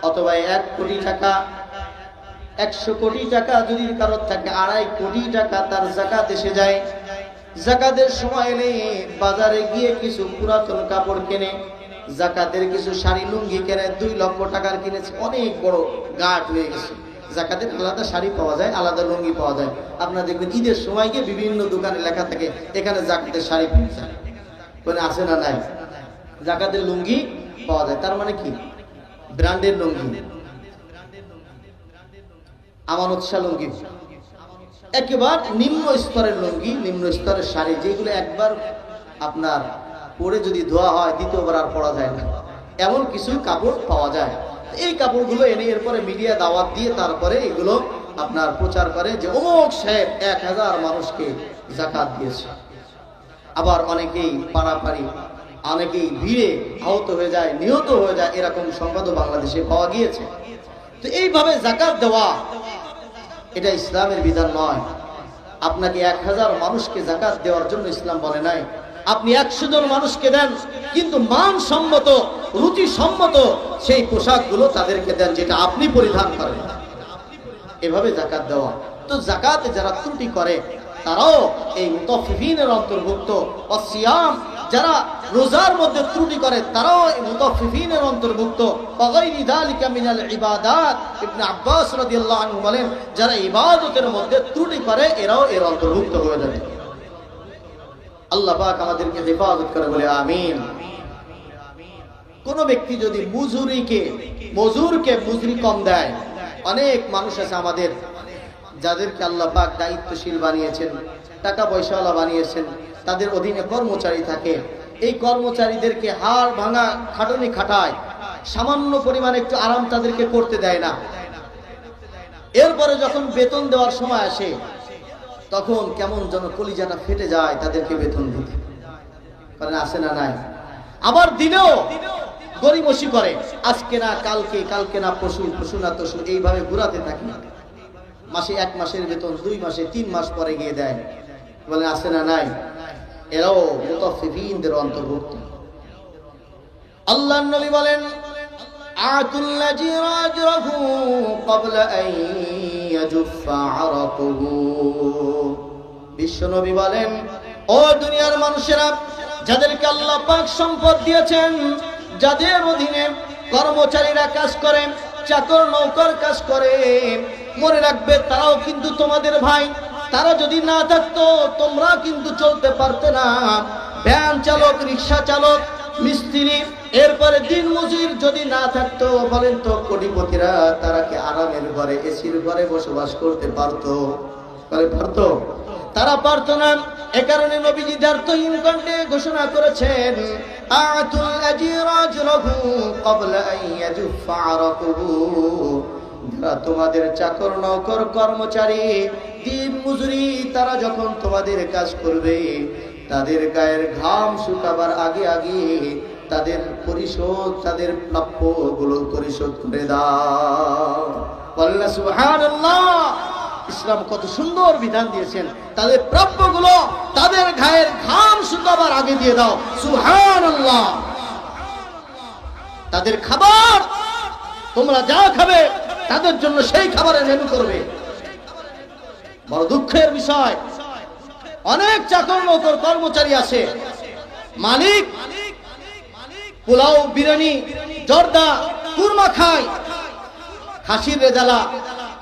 অথবা 1 কোটি টাকা। 100 কোটি টাকা যদি কারোর থাকে, 2.5 কোটি টাকা তার যাকাত এসে যায়। যাকাতের সময় এলে বাজারে গিয়ে কিছু পুরাতন কাপড় কেনে, যাকাতের কিছু শাড়ি লুঙ্গি কেনে, 2 লক্ষ টাকার কিনেছে, অনেক বড় গাঁট হয়ে গেছে। যাকাতের আলাদা শাড়ি পাওয়া যায়, আলাদা লুঙ্গি পাওয়া যায়। আপনারা দেখবেন ঈদের সময় গিয়ে বিভিন্ন দোকানে লেখা থাকে এখানে যাকাতের শাড়ি পাওয়া যায়, মানে আছে না নাই? যাকাতের লুঙ্গি পাওয়া যায়, তার মানে কি? ব্র্যান্ডের লুঙ্গি, আমানত শাহ লুঙ্গি, একেবারে নিম্ন স্তরের লুঙ্গি, নিম্ন স্তরের শাড়ি, যেগুলো একবার আপনার পরে যদি ধোয়া হয় দ্বিতীয়বার আর পরা যায় না, এমন কিছু কাপড় পাওয়া যায়। এই কাপড়গুলো এনে এরপরে মিডিয়া দাওয়াত দিয়ে তারপরে এগুলো আপনার প্রচার করে যে অমুক সাহেব 1000 মানুষকে যাকাত দিয়েছে। আবার অনেকেই পাড়াপাড়ি, অনেকেই ভিড়ে আহত হয়ে যায়, নিহত হয়ে যায়, এরকম সংবাদও বাংলাদেশে পাওয়া গিয়েছে। তো এইভাবে যাকাত দেওয়া এটা ইসলামের বিধান নয়। আপনাকে 1000 মানুষকে যাকাত দেওয়ার জন্য ইসলাম বলে নাই। আপনি 100 জন মানুষকে দেন, কিন্তু মানসম্মত, রুচিসম্মত সেই পোশাকগুলো তাদেরকে দেন যেটা আপনি পরিধান করেন। এভাবে যাকাত দেওয়া। তো যাকাতে যারা ত্রুটি করে তারাও এই মুতাফফিফিনের অন্তর্ভুক্ত। ওয়াসিয়াম, যারা রোজার মধ্যে ত্রুটি করে তারাও এই মুতাফফিফিনের অন্তর্ভুক্ত। ওয়াগাইরি যালিকা মিনাল ইবাদাত, ইবনে আব্বাস রাদিয়াল্লাহু আনহু বলেন, যারা ইবাদতের মধ্যে ত্রুটি করে এরাও এর অন্তর্ভুক্ত হয়ে যাবে। আল্লাহ পাক আমাদেরকে হেফাজত করে বলে আমিন। কোন ব্যক্তি যদি মজুরকে মজুরি কম দেয়, অনেক মানুষ আছে আমাদের যাদেরকে আল্লাহ পাক দায়িত্বশীল বানিয়েছেন, টাকা পয়সাওয়ালা বানিয়েছেন, তাদের অধীনে কর্মচারী থাকে। এই কর্মচারীদেরকে হাড় ভাঙা খাটুনি খাটায়, সামান্য পরিমাণে একটু আরাম তাদেরকে করতে দেয় না। এরপরে যখন বেতন দেওয়ার সময় আসে তখন কেমন যেন কলিজাটা ফেটে যায় তাদেরকে বেতন দিতে, কারণ আসে না নাই। আবার দিলেও গরিমসি করে, আজকে না কালকে, কালকে না পশু, পশু না তশু, এইভাবে ঘুরাতে থাকি। মাসে 1 মাসের বেতন 2 মাসে 3 মাস পরে গিয়ে দেয়, বলে আসে না নাই। এরাও মুতাফফিফিনদের অন্তর্ভুক্ত। আল্লাহর নবী বলেন, আতুল লাজিরা আজরাহু ক্বাবলা আন ইয়াজুফা আরাকুহু। বিশ্ব নবী বলেন, ও দুনিয়ার মানুষেরা, যাদেরকে আল্লাহ পাক সম্পদ দিয়েছেন, যাদের অধীনে কর্মচারীরা কাজ করে, চাকর নৌকর কাজ করে, মনে রাখবে তারাও কিন্তু তোমাদের ভাই। তারা যদি না থাকতো তোমরা কিন্তু চলতে পারতে না। ভ্যান চালক, রিক্সা চালক, মিস্ত্রি, এরপরে দিন মজুর যদি না থাকতো, বলেন তো কোটিপতিরা তারা কি আরামের ঘরে, এসির ঘরে বসবাস করতে পারতো? পারতো? তারা পারতো না। এ কারণে নবীজি দ্বার্থহীন কণ্ঠে ঘোষণা করেছেন, আতুল আজিরা আজরাহু ক্বাবলা আন ইয়াজুফা আরাকুহু। তোমাদের চাকর নৌকর কর্মচারী দিন মজুরি, তারা যখন তোমাদের কাজ করবে তাদের গায়ের ঘাম শুকাবার আগে আগে তাদের পরিশোধ, তাদের প্রাপ্য গুলো পরিশোধ করে দাও। বলনা সুবহানাল্লাহ। ইসলাম কত সুন্দর বিধান দিয়েছেন, তাদের প্রাপ্যগুলো তাদের গায়ের ঘাম শুকাবার আগে দিয়ে দাও। সুবহানাল্লাহ। তাদের খাবার, তোমরা যা খাবে তাদের জন্য সেই খাবারের মেনু করবে। বড় দুঃখের বিষয়, অনেক চাকর নৌকর কর্মচারী আছে, মালিক পোলাও, বিরিয়ানি, জর্দা, কুরমা খায়, খাসির রেজালা,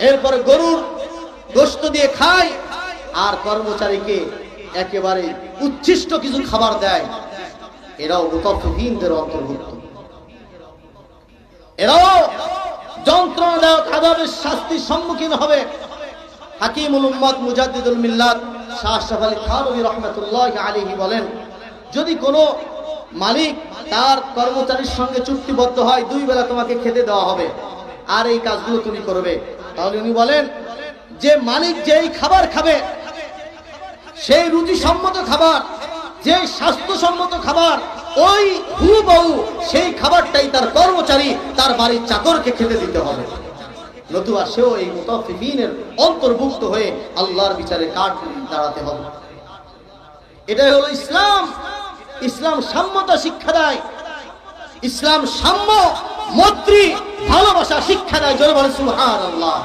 এরপরে গরুর গোশত দিয়ে খায়, আর কর্মচারীকে একেবারে উচ্ছিষ্ট কিছু খাবার দেয়। এরাও মুতাফফিফিনদের অন্তর্ভুক্ত। এরাও যন্ত্রণাদায়ক আযাবের শাস্তির সম্মুখীন হবে। হাকিমুল উম্মত মুজাদ্দিদুল মিল্লাত শাহ আশরাফ আলী থানভী রাহমাতুল্লাহি আলাইহি বলেন, যদি কোনো মালিক তার কর্মচারীর সঙ্গে চুক্তিবদ্ধ হয় 2 বেলা তোমাকে খেতে দেওয়া হবে আর এই কাজগুলো তুমি করবে, তাহলে উনি বলেন যে মালিক যেই খাবার খাবে সেই রুচিসম্মত খাবার, যে স্বাস্থ্যসম্মত খাবার, ওই হুবহু সেই খাবারটাই তার কর্মচারী, তার বাড়ির চাকরকে খেতে দিতে হবে, নতুবা সেও এই মুতাফফিফিনের অন্তর্ভুক্ত হয়ে আল্লাহর বিচারে কাঠ দাঁড়াতে হবে। এটাই হলো ইসলাম। ইসলাম সাম্যতা শিক্ষা দেয়, ইসলাম সাম্য, মৈত্রী, ভালোবাসা শিক্ষা দেয়। জোরে বলেন সুবহানাল্লাহ।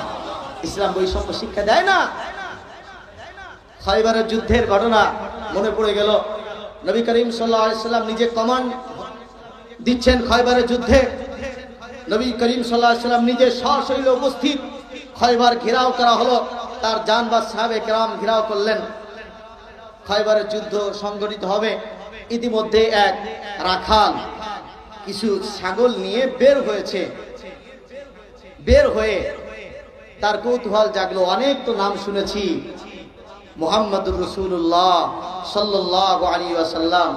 ইসলাম বৈষম্য শিক্ষা দেয় না। খায়বারের যুদ্ধের ঘটনা মনে পড়ে গেল। নবী করিম সাল্লাল্লাহু আলাইহি সাল্লাম নিজে কমান্ড দিচ্ছেন খায়বারের যুদ্ধে। নবী করিম সাল্লাল্লাহু আলাইহি সাল্লাম নিজে সশরীরে উপস্থিত। খায়বার ঘেরাও করা হলো, তার জানবাজ সাহাবে কেরাম ঘেরাও করলেন। খায়বারের যুদ্ধ সংগঠিত হবে। ইতিমধ্যে এক রাখাল কিছু ছাগল নিয়ে বের হয়েছে। বের হয়ে তার কৌতূহল জাগলো। অনেক তো নাম শুনেছি, মুহাম্মদুর রাসূলুল্লাহ সাল্লাল্লাহু আলাইহি ওয়াসাল্লাম,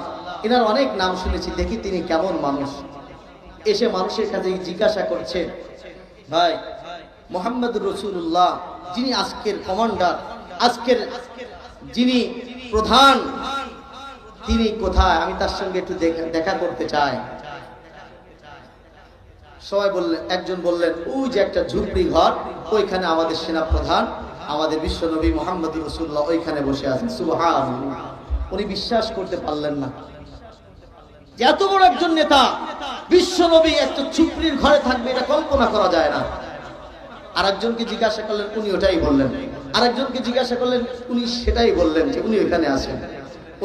এনার অনেক নাম শুনেছি, দেখি তিনি কেমন মানুষ। এসে মানুষের কাছে জিজ্ঞাসা করছে, ভাই মুহাম্মদুর রাসূলুল্লাহ যিনি আজকের কমান্ডার, আজকের যিনি প্রধান, তিনি কোথায়? আমি তার সঙ্গে একটু দেখা করতে চাই। সবাই বললেন, একজন বললেন ওই যে একটা ঝুপড়ি ঘর, ওইখানে আমাদের সেনা প্রধান, আমাদের বিশ্বনবী মুহাম্মদুর রাসূলুল্লাহ ওইখানে বসে আছেন। সুবহানাল্লাহ। উনি বিশ্বাস করতে পারলেন না যে এত বড় একজন নেতা, বিশ্বনবী একটা ঝুপড়ির ঘরে থাকবে, এটা কল্পনা করা যায় না। আরেকজনকে জিজ্ঞাসা করলেন, উনি ওটাই বললেন। আরেকজনকে জিজ্ঞাসা করলেন, উনি সেটাই বললেন যে উনি ওইখানে আছেন।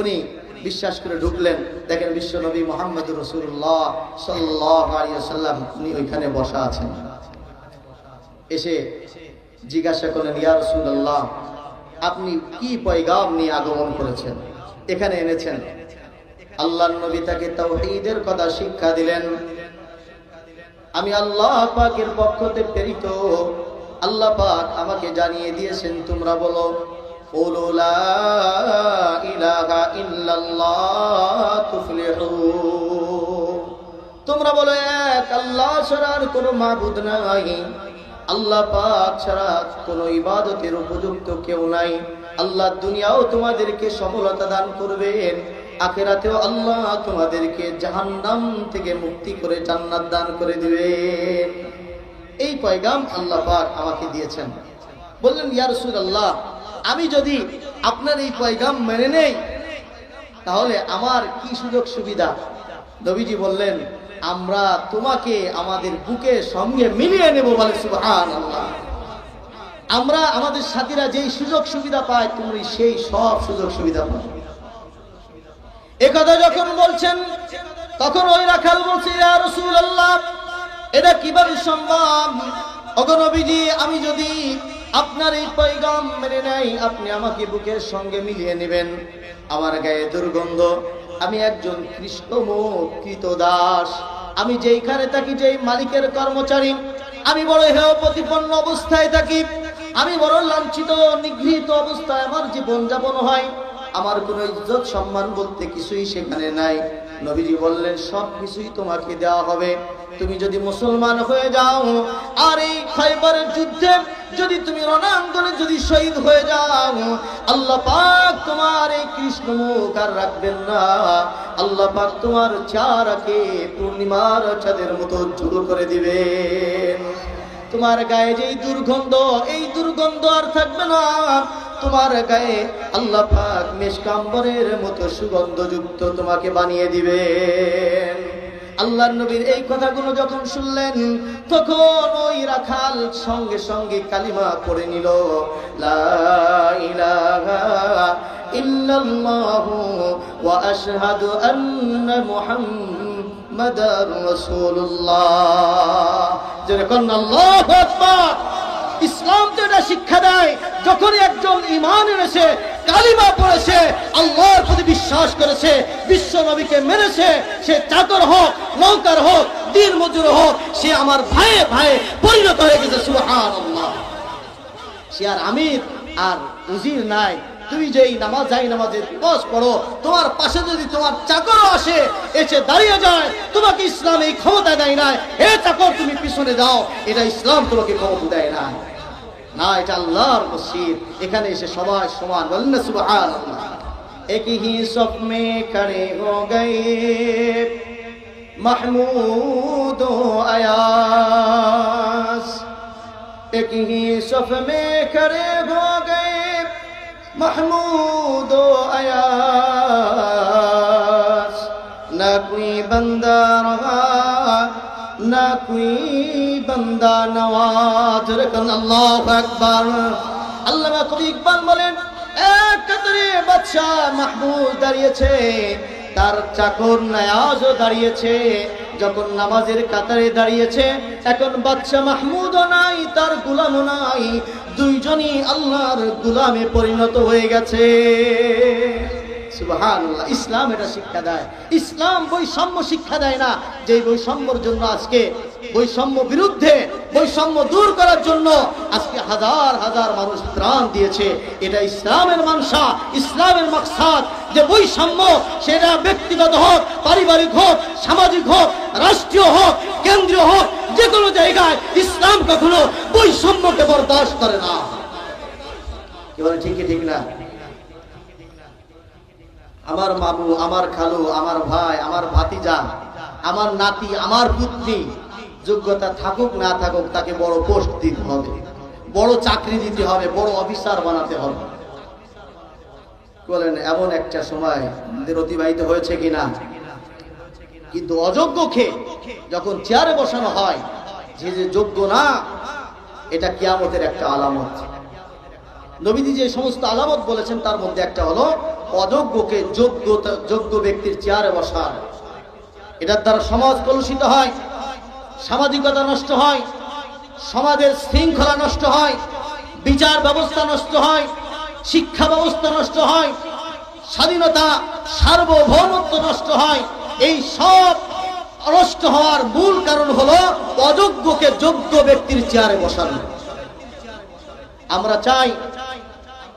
উনি বিশ্বাস করে ঢুকলেন, দেখেন বিশ্বনবী মুহাম্মদুর রাসূলুল্লাহ সাল্লাল্লাহু আলাইহি ওয়াসাল্লাম উনি ওইখানে বসা আছেন। এসে জিজ্ঞাসা করলেন, ইয়া রাসূলুল্লাহ আপনি কি পয়গাম নিয়ে আগমন করেছেন, এখানে এনেছেন? আল্লাহর নবী তাকে তাওহীদের কথা শিক্ষা দিলেন। আমি আল্লাহ পাকের পক্ষ থেকে প্রেরিত, আল্লাহ পাক আমাকে জানিয়ে দিয়েছেন তোমরা বলো কুলু লা ইলাহা ইল্লাল্লাহ তুফলিহু, তোমরা বলো এক আল্লাহ ছাড়া আর কোনো মাবুদ নাই, আল্লাহ পাক ছাড়া কোনো ইবাদতের উপযুক্ত কেউ নাই। আল্লাহ দুনিয়াও তোমাদেরকে সফলতা দান করবেন, আখিরাতেও আল্লাহ তোমাদেরকে জাহান্নাম থেকে মুক্তি করে জান্নাত দান করে দিবেন। এই পয়গাম আল্লাহ পাক আমাকে দিয়েছেন। বললেন, ইয়া রাসূলুল্লাহ আমি যদি আপনার এই পয়গাম মেনে নেই তাহলে আমার কি সুযোগ সুবিধা? নবীজি বললেন, আমরা তোমাকে আমাদের বুকের সঙ্গে মিলিয়ে নেব। বলে সুবহানাল্লাহ। আমরা আমাদের সাথীরা যেই সুযোগ সুবিধা পায় তুমি সেই সব সুযোগ সুবিধা পাও। একথা যখন বলছেন তখন ওই রাখাল বলছে, ইয়া রাসূলুল্লাহ এটা কিভাবে সম্ভব? ওগো নবীজি আমি যদি আপনার এই পয়গাম মেনে নেই, আপনি আমাকে বুকের সঙ্গে মিলিয়ে নেবেন, আমার গায়ে দুর্গন্ধ, আমি একজন কৃষ্ণমুখ কৃতদাস, আমি যেইখানে থাকি, যেই মালিকের কর্মচারী, আমি বড় হেয় প্রতিপন্ন অবস্থায় থাকি, আমি বড় লাঞ্ছিত নিগৃহীত অবস্থায় আমার জীবন যাপন হয়, আমার কোনো ইজ্জত সম্মান বলতে কিছুই সেখানে নাই। নবীজি বললেন, সব কিছুই তোমাকে দেওয়া হবে, তুমি যদি মুসলমান হয়ে যাও আর এই খায়বারের যুদ্ধে যদি তুমি রণাঙ্গনে যদি শহীদ হয়ে যাও, আল্লাহ পাক তোমার এই কৃষ্ণ মুখ আর রাখবেন না, আল্লাহ পাক তোমার চেহারাকে পূর্ণিমার চাঁদের মতো উজ্জ্বল করে দিবেন। তোমার গায়ে যেই দুর্গন্ধ, এই দুর্গন্ধ আর থাকবে না, তোমার গায়ে আল্লাহ পাক মেশকাম্বরের মতো সুগন্ধযুক্ত তোমাকে বানিয়ে দিবেন। আল্লাহর নবীর এই কথাগুলো যখন শুনলেন তখন ওই রাখাল সঙ্গে সঙ্গে কালিমা পড়ে নিল, লা ইলাহা ইল্লাল্লাহু ওয়া আশহাদু আন্না মুহাম্মাদার রাসূলুল্লাহ। যেরকম আল্লাহু আকবার। ইসলাম তো এটা শিক্ষা দেয়, যখনই একজন ঈমান এনেছে, কালিমা পড়েছে, আল্লাহর প্রতি বিশ্বাস করেছে, বিশ্ব নবীকে মেনেছে, সে চাকর হোক, নৌকার হোক, দিন মজুর হোক, সে আমার ভাইয়ে ভাইয়ে পরিণত হয়ে গেছে। সুবহানাল্লাহ। সে আর আমির আর উজির নাই। তুমি যেই নামাজ যাই নামাজের নামাজ পড়ো, তোমার পাশে যদি তোমার চাকর আসে, এসে দাঁড়িয়ে যায়, তোমাকে ইসলাম এই ক্ষমতা দেয় না, হে চাকর তুমি পিছনে যাও, এটা ইসলাম তোমাকে ক্ষমতা দেয় না। না, এটা আল্লাহর মসজিদ, এখানে এসে সবাই সমান। বলেন না সুবহানাল্লাহ। এক হি সফ মে খড়ে হো গয়ে মাহমুদ ও আয়াস, এক হি সফ মে খড়ে হো গয়ে মাহমুদ ও আয়াস, না কোই বান্দা রহা না কোই বান্দা নওয়াজ। আল্লাহু আকবার। আল্লামা কবি ইকবাল বলেন, এক কাতারে বাদশাহ মাহমুদ দাঁড়িয়েছে, তার চাকর নওয়াজও দাঁড়িয়েছে। যখন নামাজের কাতারে দাঁড়িয়েছে, এখন বাদশাহ মাহমুদও নাই, তার গোলামও নাই, দুইজনই আল্লাহর গোলামে পরিণত হয়ে গেছে। সুবহানাল্লাহ। ইসলাম এটা শিক্ষা দেয়। ইসলাম বৈষম্য শিক্ষা দেয় না। যে বৈষম্যর জন্য আজকে বৈষম্য বিরুদ্ধে, বৈষম্য দূর করার জন্য আজকে হাজার হাজার মানুষ প্রাণ দিয়েছে। এটা ইসলামের মানসা, ইসলামের মাকসাদ। যে বৈষম্য সেটা ব্যক্তিগত হোক, পারিবারিক হোক, সামাজিক হোক, রাষ্ট্রীয় হোক, কেন্দ্রীয় হোক, যে কোনো জায়গায় ইসলাম কখনো বৈষম্যকে বরদাস্ত করে না। কি বলে ঠিক কি ঠিক না? আমার মামু, আমার খালু, আমার ভাই, আমার ভাতিজা, আমার নাতি, আমার পুত্রী, যোগ্যতা থাকুক না থাকুক, তাকে বড় পোস্ট দিতে হবে, বড় চাকরি দিতে হবে, বড় অফিসার বানাতে হবে। বলেন এমন একটা সময় আমাদের অতিবাহিত হয়েছে কিনা? কিন্তু অযোগ্যকে যখন চেয়ারে বসানো হয়, যে যে যোগ্য না, এটা কিয়ামতের একটা আলামত। নবীজি যে সমস্ত আলামত বলেছেন তার মধ্যে একটা হলো অযোগ্যকে যোগ্য ব্যক্তির চেয়ারে বসা। এটার দ্বারা সমাজ কলুষিত হয়, সামাজিকতা নষ্ট হয়, সমাজের শৃঙ্খলা নষ্ট হয়, বিচার ব্যবস্থা নষ্ট হয়, শিক্ষা ব্যবস্থা নষ্ট হয়, স্বাধীনতা সার্বভৌমত্ব নষ্ট হয়। এই সব নষ্ট হওয়ার মূল কারণ হলো অযোগ্যকে যোগ্য ব্যক্তির চেয়ারে বসানো। আমরা চাই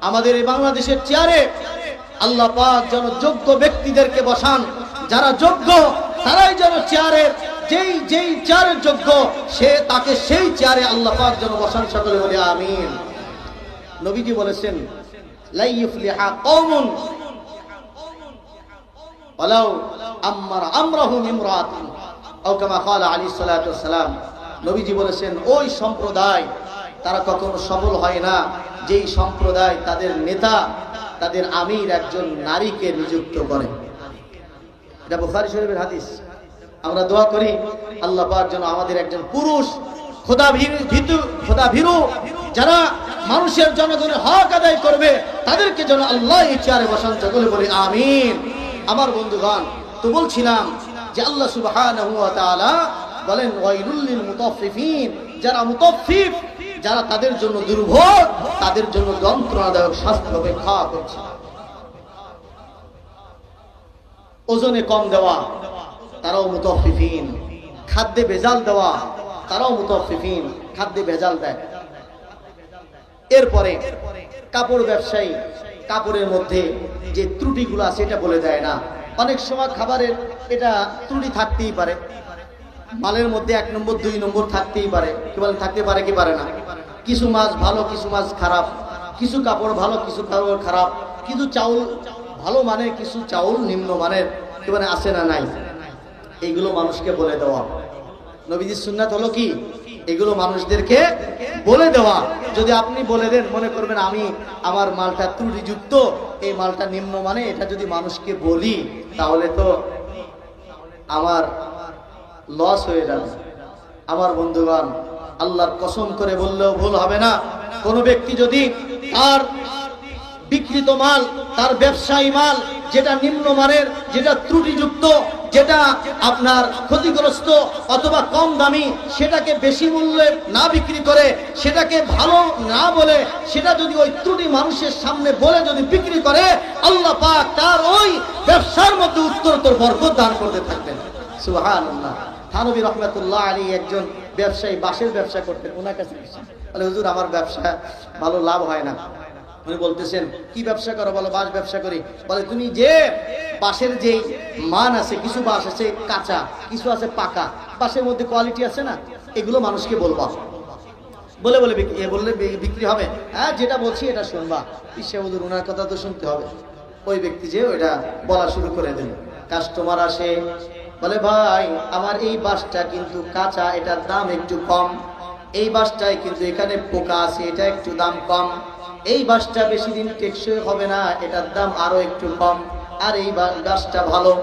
আমাদের এই বাংলাদেশের চেয়ারে আল্লাহ পাক যেন যোগ্য ব্যক্তিদেরকে বসান। যারা যোগ্য তারাই যেন চেয়ারের, যেই চেয়ারের যোগ্য সে তাকে সেই চেয়ারে আল্লাহ পাক যেন বসান। সকলে বলে আমিন। নবীজি বলেছেন, লা ইফলিহা কওমুন ওয়ালাউ আমারা আমরাহুম ইমরাতুন, আও কামা ক্বালা আলাইহিস সালাতু ওয়াস সালাম। নবীজি বলেছেন, ওই সম্প্রদায় তারা কখনো সফল হয় না যেই সম্প্রদায় তাদের নেতা, তাদের আমির একজন নারীকে নিযুক্ত করে। এটা বুখারী শরীফের হাদিস। আমরা দোয়া করি আল্লাহ পাক যেন আমাদের একজন পুরুষ খোদাভীরু যারা মানুষের জনগণের হক আদায় করবে তাদেরকে যেন আল্লাহ এই চেয়ারে বসান। সকলে বলি আমিন। আমার বন্ধুগণ, তো বলছিলাম যে আল্লাহ সুবহানাহু ওয়া তাআলা বলেন, ওয়াইলুল লিল মুতাফফিফিন, যারা মুতাফফিফ, যারা তাদের জন্য দুর্ভোগ, তাদের জন্য যন্ত্রণাদায়ক শাস্তি অপেক্ষা করছে। ওজনে কম দেওয়া তারাও মুতাফফিফিন, খাদ্যে ভেজাল দেওয়া তারাও মুতাফফিফিন, খাদ্যে ভেজাল দেয়। এরপরে কাপড় ব্যবসায়ী কাপড়ের মধ্যে যে ত্রুটিগুলো আছে এটা বলে দেয় না। অনেক সময় খাবারের এটা ত্রুটি থাকতেই পারে, মালের মধ্যে 1 নম্বর 2 নম্বর থাকতেই পারে। কি বলেন, থাকতে পারে কি পারে না? কিছু মাছ ভালো, কিছু মাছ খারাপ, কিছু কাপড় ভালো, কিছু কাপড় খারাপ, কিছু চাউল ভালো মানের, কিছু চাউল নিম্ন মানের, কি মানে আছে না নাই? এইগুলো মানুষকে বলে দেওয়া। নবীজির সুন্নাত হলো কি? এগুলো মানুষদেরকে বলে দেওয়া। যদি আপনি বলে দেন, মনে করবেন আমি আমার মালটা ত্রুটিযুক্ত, এই মালটা নিম্ন মানে, এটা যদি মানুষকে বলি তাহলে তো আমার লস হয়ে যাবে। আমার বন্ধুগণ, আল্লাহর কসম করে বললেও ভুল হবে না, কোন ব্যক্তি যদি তার বিক্রিত মাল, তার ব্যবসায়ী মাল যেটা নিম্নমানের, যেটা ত্রুটিযুক্ত, যেটা আপনার ক্ষতিগ্রস্ত অথবা কম দামি, সেটাকে বেশি মূল্যে না বিক্রি করে, সেটাকে ভালো না বলে, সেটা যদি ওই ত্রুটি মানুষের সামনে বলে যদি বিক্রি করে, আল্লাহ পাক তার ওই ব্যবসার মধ্যে উত্তরোত্তর বরকত দান করতে থাকবেন। সুবহানাল্লাহ। থানবী রহমাতুল্লাহ আলাইহি একজন ব্যবসায়ী বাঁশের ব্যবসা করতেন। ওনার কাছে বলে, হুজুর আমার ব্যবসা ভালো লাভ হয় না। উনি বলতেছেন, কি ব্যবসা করো? বলো, বাঁশ ব্যবসা করি। বলে, তুমি যে বাঁশের যে মান আছে, কিছু বাঁশ আছে কাঁচা, কিছু আছে পাকা, বাঁশের মধ্যে কোয়ালিটি আছে না, এগুলো মানুষকে বলবা। বলে বলে বললে বিক্রি হবে? হ্যাঁ, যেটা বলছি এটা শুনবা। ইসে হুজুর ওনার কথা তো শুনতে হবে। ওই ব্যক্তি যে ওইটা বলা শুরু করে দিল। কাস্টমার আসে, বলে ভাই আমার এই বাঁশটা কিন্তু কাঁচা, এটার দাম একটু কম। এই বাঁশটায় কিন্তু এখানে পোকা আছে, এটা একটু দাম কম। এই বাঁশটা বেশি দিন টেকসই হবে না, এটার দাম আরো একটু কম। আর এই বাঁশটা ভালো।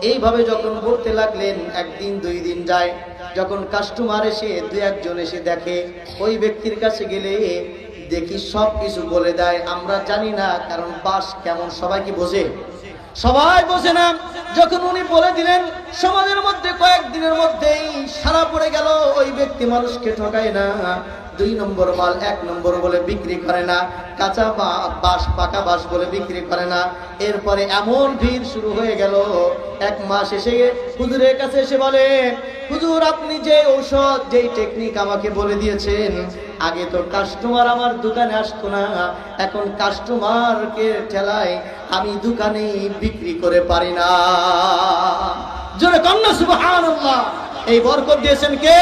এইভাবে যখন বলতে লাগলেন, একদিন 2 দিন যায়। যখন কাস্টমার এসে 2-1 জন এসে দেখে, ওই ব্যক্তির কাছে গেলে দেখি সব কিছু বলে দেয়। আমরা জানি না, কারণ বাঁশ কেমন সবাই কি বোঝে? সবাই বোঝে না। যখন উনি বলে দিলেন, সমাজের মধ্যে কয়েকদিনের মধ্যেই সারা পড়ে গেল। ওই ব্যক্তি মানুষকে ঠকায় না, 2 নম্বর মাল 1 নম্বর বলে বিক্রি করে না, কাঁচা বাঁশ পাকা বাঁশ বলে বিক্রি করে না। এরপরে এমন ভিড় শুরু হয়ে গেল, 1 মাস এসে হুজুরের কাছে এসে বলে, হুজুর আপনি যে ঔষধ, যেই টেকনিক আমাকে বলে দিয়েছেন, আগে তো কাস্টমার আমার দোকানে আসতো না, এখন কাস্টমারকে ঠেলায় আমি দোকানে বিক্রি করে পারি না। জোরে কন্যা সুবহানাল্লাহ। এই বরকত দিয়েছেন কে?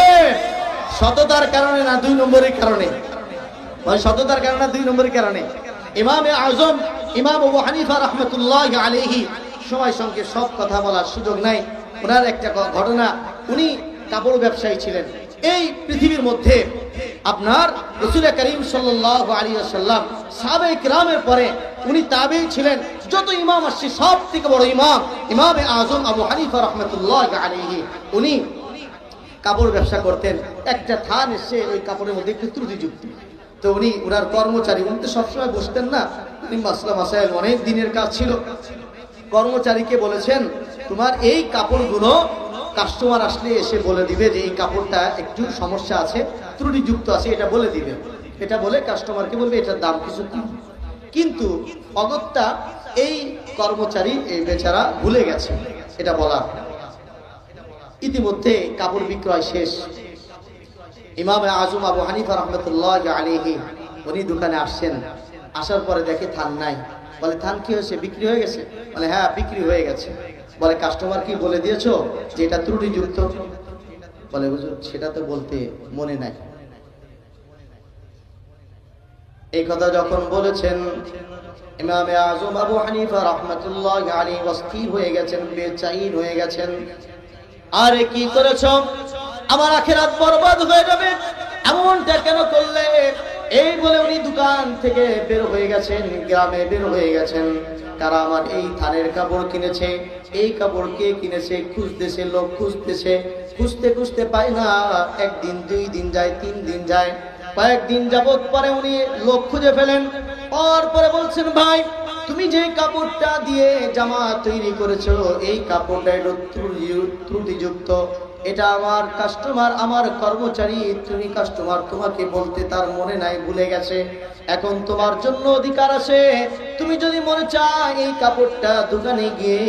সততার কারণে না 2 নম্বরের কারণে? সততার কারণে না 2 নম্বরের কারণে? ইমামে আজম ইমাম আবু হানিফা রাহমাতুল্লাহি আলাইহি, সময় সঙ্গে সব কথা বলার সুযোগ নাই। ওনার একটা ঘটনা, উনি কাপড় ব্যবসায়ী ছিলেন। এই পৃথিবীর মধ্যে আপনার রাসূল করিম সাল্লাল্লাহু আলাইহি ওয়াসাল্লাম সাহাবায়ে কিরামের পরে উনি তাবেঈ ছিলেন। যত ইমাম আসছে সব থেকে বড় ইমাম ইমামে আজম আবু হানিফা রাহমাতুল্লাহি আলাইহি, উনি কাপড় ব্যবসা করতেন। একটা থান এসে ওই কাপড়ের মধ্যে একটু ত্রুটিযুক্ত। তো উনি ওনার কর্মচারী, উনি তো সবসময় বসতেন না, উনি মাসলা মাসাইল অনেক দিনের কাজ ছিল। কর্মচারীকে বলেছেন, তোমার এই কাপড়গুলো কাস্টমার আসলে এসে বলে দিবে যে এই কাপড়টা একটু সমস্যা আছে, ত্রুটিযুক্ত আছে, এটা বলে দিবে। এটা বলে কাস্টমারকে বলবে এটার দাম কিছু কম। কিন্তু অগত্যা এই কর্মচারী, এই বেচারা ভুলে গেছে এটা বলা। ইতিমধ্যে কাপড় বিক্রয় শেষ। ইমাম আজম আবু হানিফা রাহমাতুল্লাহি আলাইহি উনি দোকানে আসছেন। আসার পরে দেখে থান নাই। বলে থান কি হয়েছে, বিক্রি হয়ে গেছে? বলে হ্যাঁ বিক্রি হয়ে গেছে। বলে কাস্টমার কি বলে দিয়েছো যে এটা ত্রুটিযুক্ত? বলে হুজুর সেটা তো বলতে মনে নাই। এই কথা যখন বলেছেন, ইমামে আজম আবু হানিফা রাহমাতুল্লাহি আলাইহি অস্থির হয়ে গেছেন, বেচैन হয়ে গেছেন। আরে কি করেছো? আমার আখিরাত বরবাদ হয়ে যাবে, এমনটা কেন করলে? এই বলে উনি দোকান থেকে বের হয়ে গেছেন, গ্রামে বের হয়ে গেছেন। তারা আমার এই থানের কাপড় কিনেছে, এই কাপড় কে কিনেছে খুঁজতেছে, লোক খুঁজতেছে, খুঁজতে খুঁজতে পায় না। 1 দিন 2 দিন যায়, 3 দিন যায়, কয়েকদিন যাবত পরে উনি লোক খুঁজে ফেলেন। পরে বলছেন, ভাই তুমি যে কাপড়টা দিয়ে জামা তৈরি করেছো, এই কাপড়টা একটু ত্রুটিযুক্ত, এটা আমার কাস্টমার, আমার কর্মচারী, তুমি কাস্টমার, তোমাকে বলতে তার মনে নাই, ভুলে গেছে। এখন তোমার জন্য অধিকার আছে, তুমি যদি মনে চায় এই কাপড়টা দোকানে গিয়ে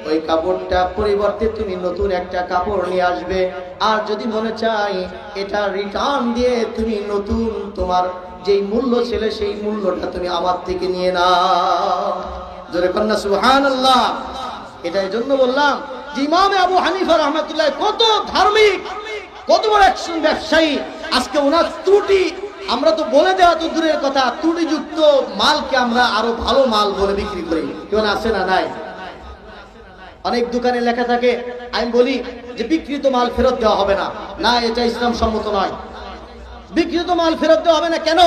ওই কাপড়টা পরিবর্তে তুমি নতুন একটা কাপড় নিয়ে আসবে। আর যদি মনে চাই এটা রিটার্ন দিয়ে তুমি নতুন তোমার যেই মূল্য ছিল সেই মূল্যটা তুমি আমার থেকে নিয়ে নাও। জোরে কন্যা সুবহানাল্লাহ। এটাই জন্য বললাম যে ইমামে আবু হানিফা রাহমাতুল্লাহ কত ধার্মিক, কত বড় একজন ব্যবসায়ী। আজকে ওনার ত্রুটি আমরা তো বলে দেওয়া তো দূরের কথা, ত্রুটিযুক্ত মালকে আমরা আরো ভালো মাল বলে বিক্রি করি। কেউ আছে না? নাই। অনেক দোকানে লেখা থাকে, আমি বলি যে বিক্রিত মাল ফেরত দেওয়া হবে না। না, এটা ইসলাম সম্মত নয়। বিক্রিত মাল ফেরত দেওয়া হবে না কেন?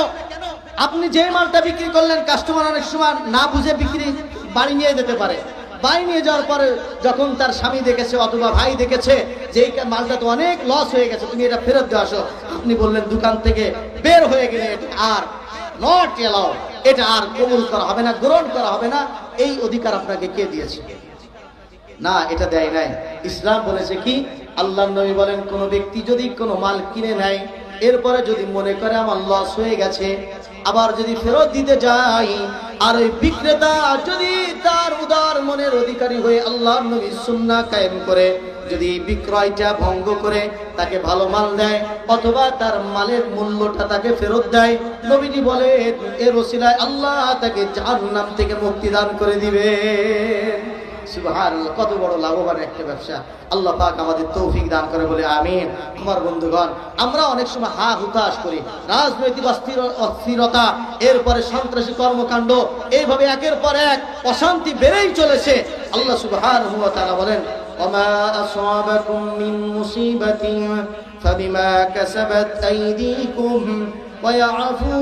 আপনি যে মালটা বিক্রি করলেন, কাস্টমার অনেক সময় না বুঝে বিক্রি বাড়ি নিয়ে যেতে পারে। বাড়ি নিয়ে যাওয়ার পরে যখন তার স্বামী দেখেছে অথবা ভাই দেখেছে যে এই মালটা তো অনেক লস হয়ে গেছে, তুমি এটা ফেরত দিয়ে আসো, আপনি বললেন দোকান থেকে বের হয়ে গেলে আর নট এলাও, এটা আর কবুল করা হবে না, গ্রহণ করা হবে না। এই অধিকার আপনাকে কে দিয়েছে? না, এটা দেয় নাই। ইসলাম বলেছে কি, আল্লাহর নবী বলেন, কোন ব্যক্তি যদি কোনো মাল কিনে নেয়, এরপরে যদি মনে করে আমার লস হয়ে গেছে, আবার যদি ফেরত দিতে যায়, আর ওই বিক্রেতা যদি তার উদার মনের অধিকারী হয়ে আল্লাহর নবীর সুন্নাহ কায়েম করে যদি বিক্রয়টা ভঙ্গ করে তাকে ভালো মাল দেয় অথবা তার মালের মূল্যটা তাকে ফেরত দেয়, নবীজি বলে এর ওসিলায় আল্লাহ তাকে জাহান্নাম থেকে মুক্তি দান করে দিবেন। সুবহানাল্লাহ, কত বড় লাভবান একটা ব্যবসা। আল্লাহ পাক আমাদের তৌফিক দান করে বলে আমিন। আমার বন্ধুগণ, আমরা অনেক সময় হা হুতাশ করি, রাজনৈতিক অস্থিরতা, এরপরে সন্ত্রাসী কর্মকাণ্ড, এইভাবে একের পর এক অশান্তি বেড়েই চলেছে। আল্লাহ সুবহানাহু ওয়া তাআলা বলেন, ওমা আসাবাকুম মিন মুসিবাতিন ফাবিমা কাসাবাত আইদিকুম ওয়া ইয়াফু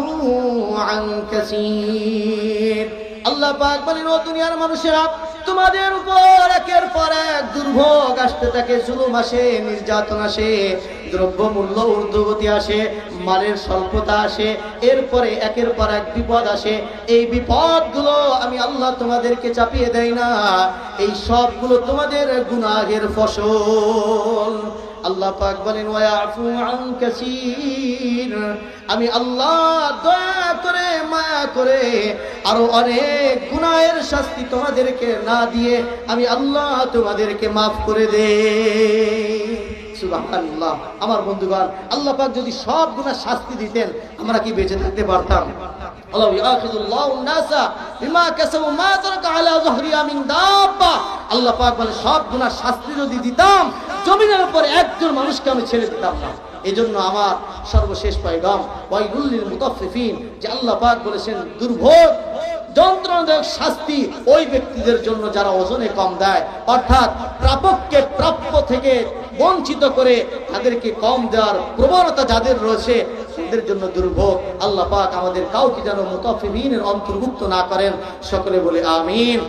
আন কাসীর। আল্লাহ পাক বলেন, ও দুনিয়ার মানুষেরা, তোমাদের উপর একের পর এক দুর্ভোগ আসতে থাকে, জুলুম আসে, নির্যাতন আসে, দ্রব্য মূল্য ঊর্ধ্বগতি আসে, মালের স্বল্পতা আসে, এরপরে একের পর এক বিপদ আসে। এই বিপদগুলো আমি আল্লাহ তোমাদেরকে চাপিয়ে দেই না, এই সবগুলো তোমাদের গুনাহের ফসল। আল্লাহ পাক বলেন, ওয়ায়াফু আন কাসীর, আমি আল্লাহ দয়া করে মায়া করে আরো অনেক গুনাহের শাস্তি তোমাদেরকে না দিয়ে আমি আল্লাহ তোমাদেরকে মাফ করে দেই। সুবহানাল্লাহ। আমার বন্ধুগণ, আল্লাহ পাক যদি সব গুনাহ শাস্তি দিতেন, আমরা কি বেঁচে থাকতে পারতাম? আল্লাহু ইয়াখিযুল্লাহু নাসা বিমা কাসাবু মা তারাকা আলা যহরিহা মিন দাব্বা। আল্লাহ পাক বলে, সব গুনাহ শাস্তি যদি দিতাম, জমিনের উপর একজন মানুষকে আমি ছেড়ে দিতাম না। এজন্য আমার সর্বশেষ পয়গাম ওয়াইলুল লিল মুতাফফিফিন, যে আল্লাহ পাক বলেছেন দুর্ভোগ যন্ত্রণাদায়ক শাস্তি ওই ব্যক্তিদের জন্য যারা ওজনে কম দেয়, অর্থাৎ প্রাপককে প্রাপ্য থেকে বঞ্চিত করে তাদেরকে কম দেওয়ার প্রবণতা যাদের রয়েছে, তাদের জন্য দুর্ভোগ। আল্লাহ পাক আমাদের কাউকে যেন মুতাফফিফিনের অন্তর্ভুক্ত না করেন। সকলে বলে আমিন।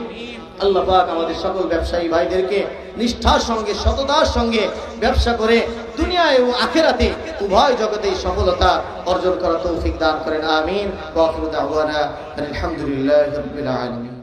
আল্লাহ পাক আমাদের সকল ব্যবসায়ী ভাইদেরকে নিষ্ঠার সঙ্গে, সততার সঙ্গে ব্যবসা করে দুনিয়া এবং আখিরাতে উভয় জগতেই সফলতা অর্জন করার তৌফিক দান করেন। আমিন। ওয়া আখিরু দাওয়ানা আলহামদুলিল্লাহি রাব্বিল আলামিন।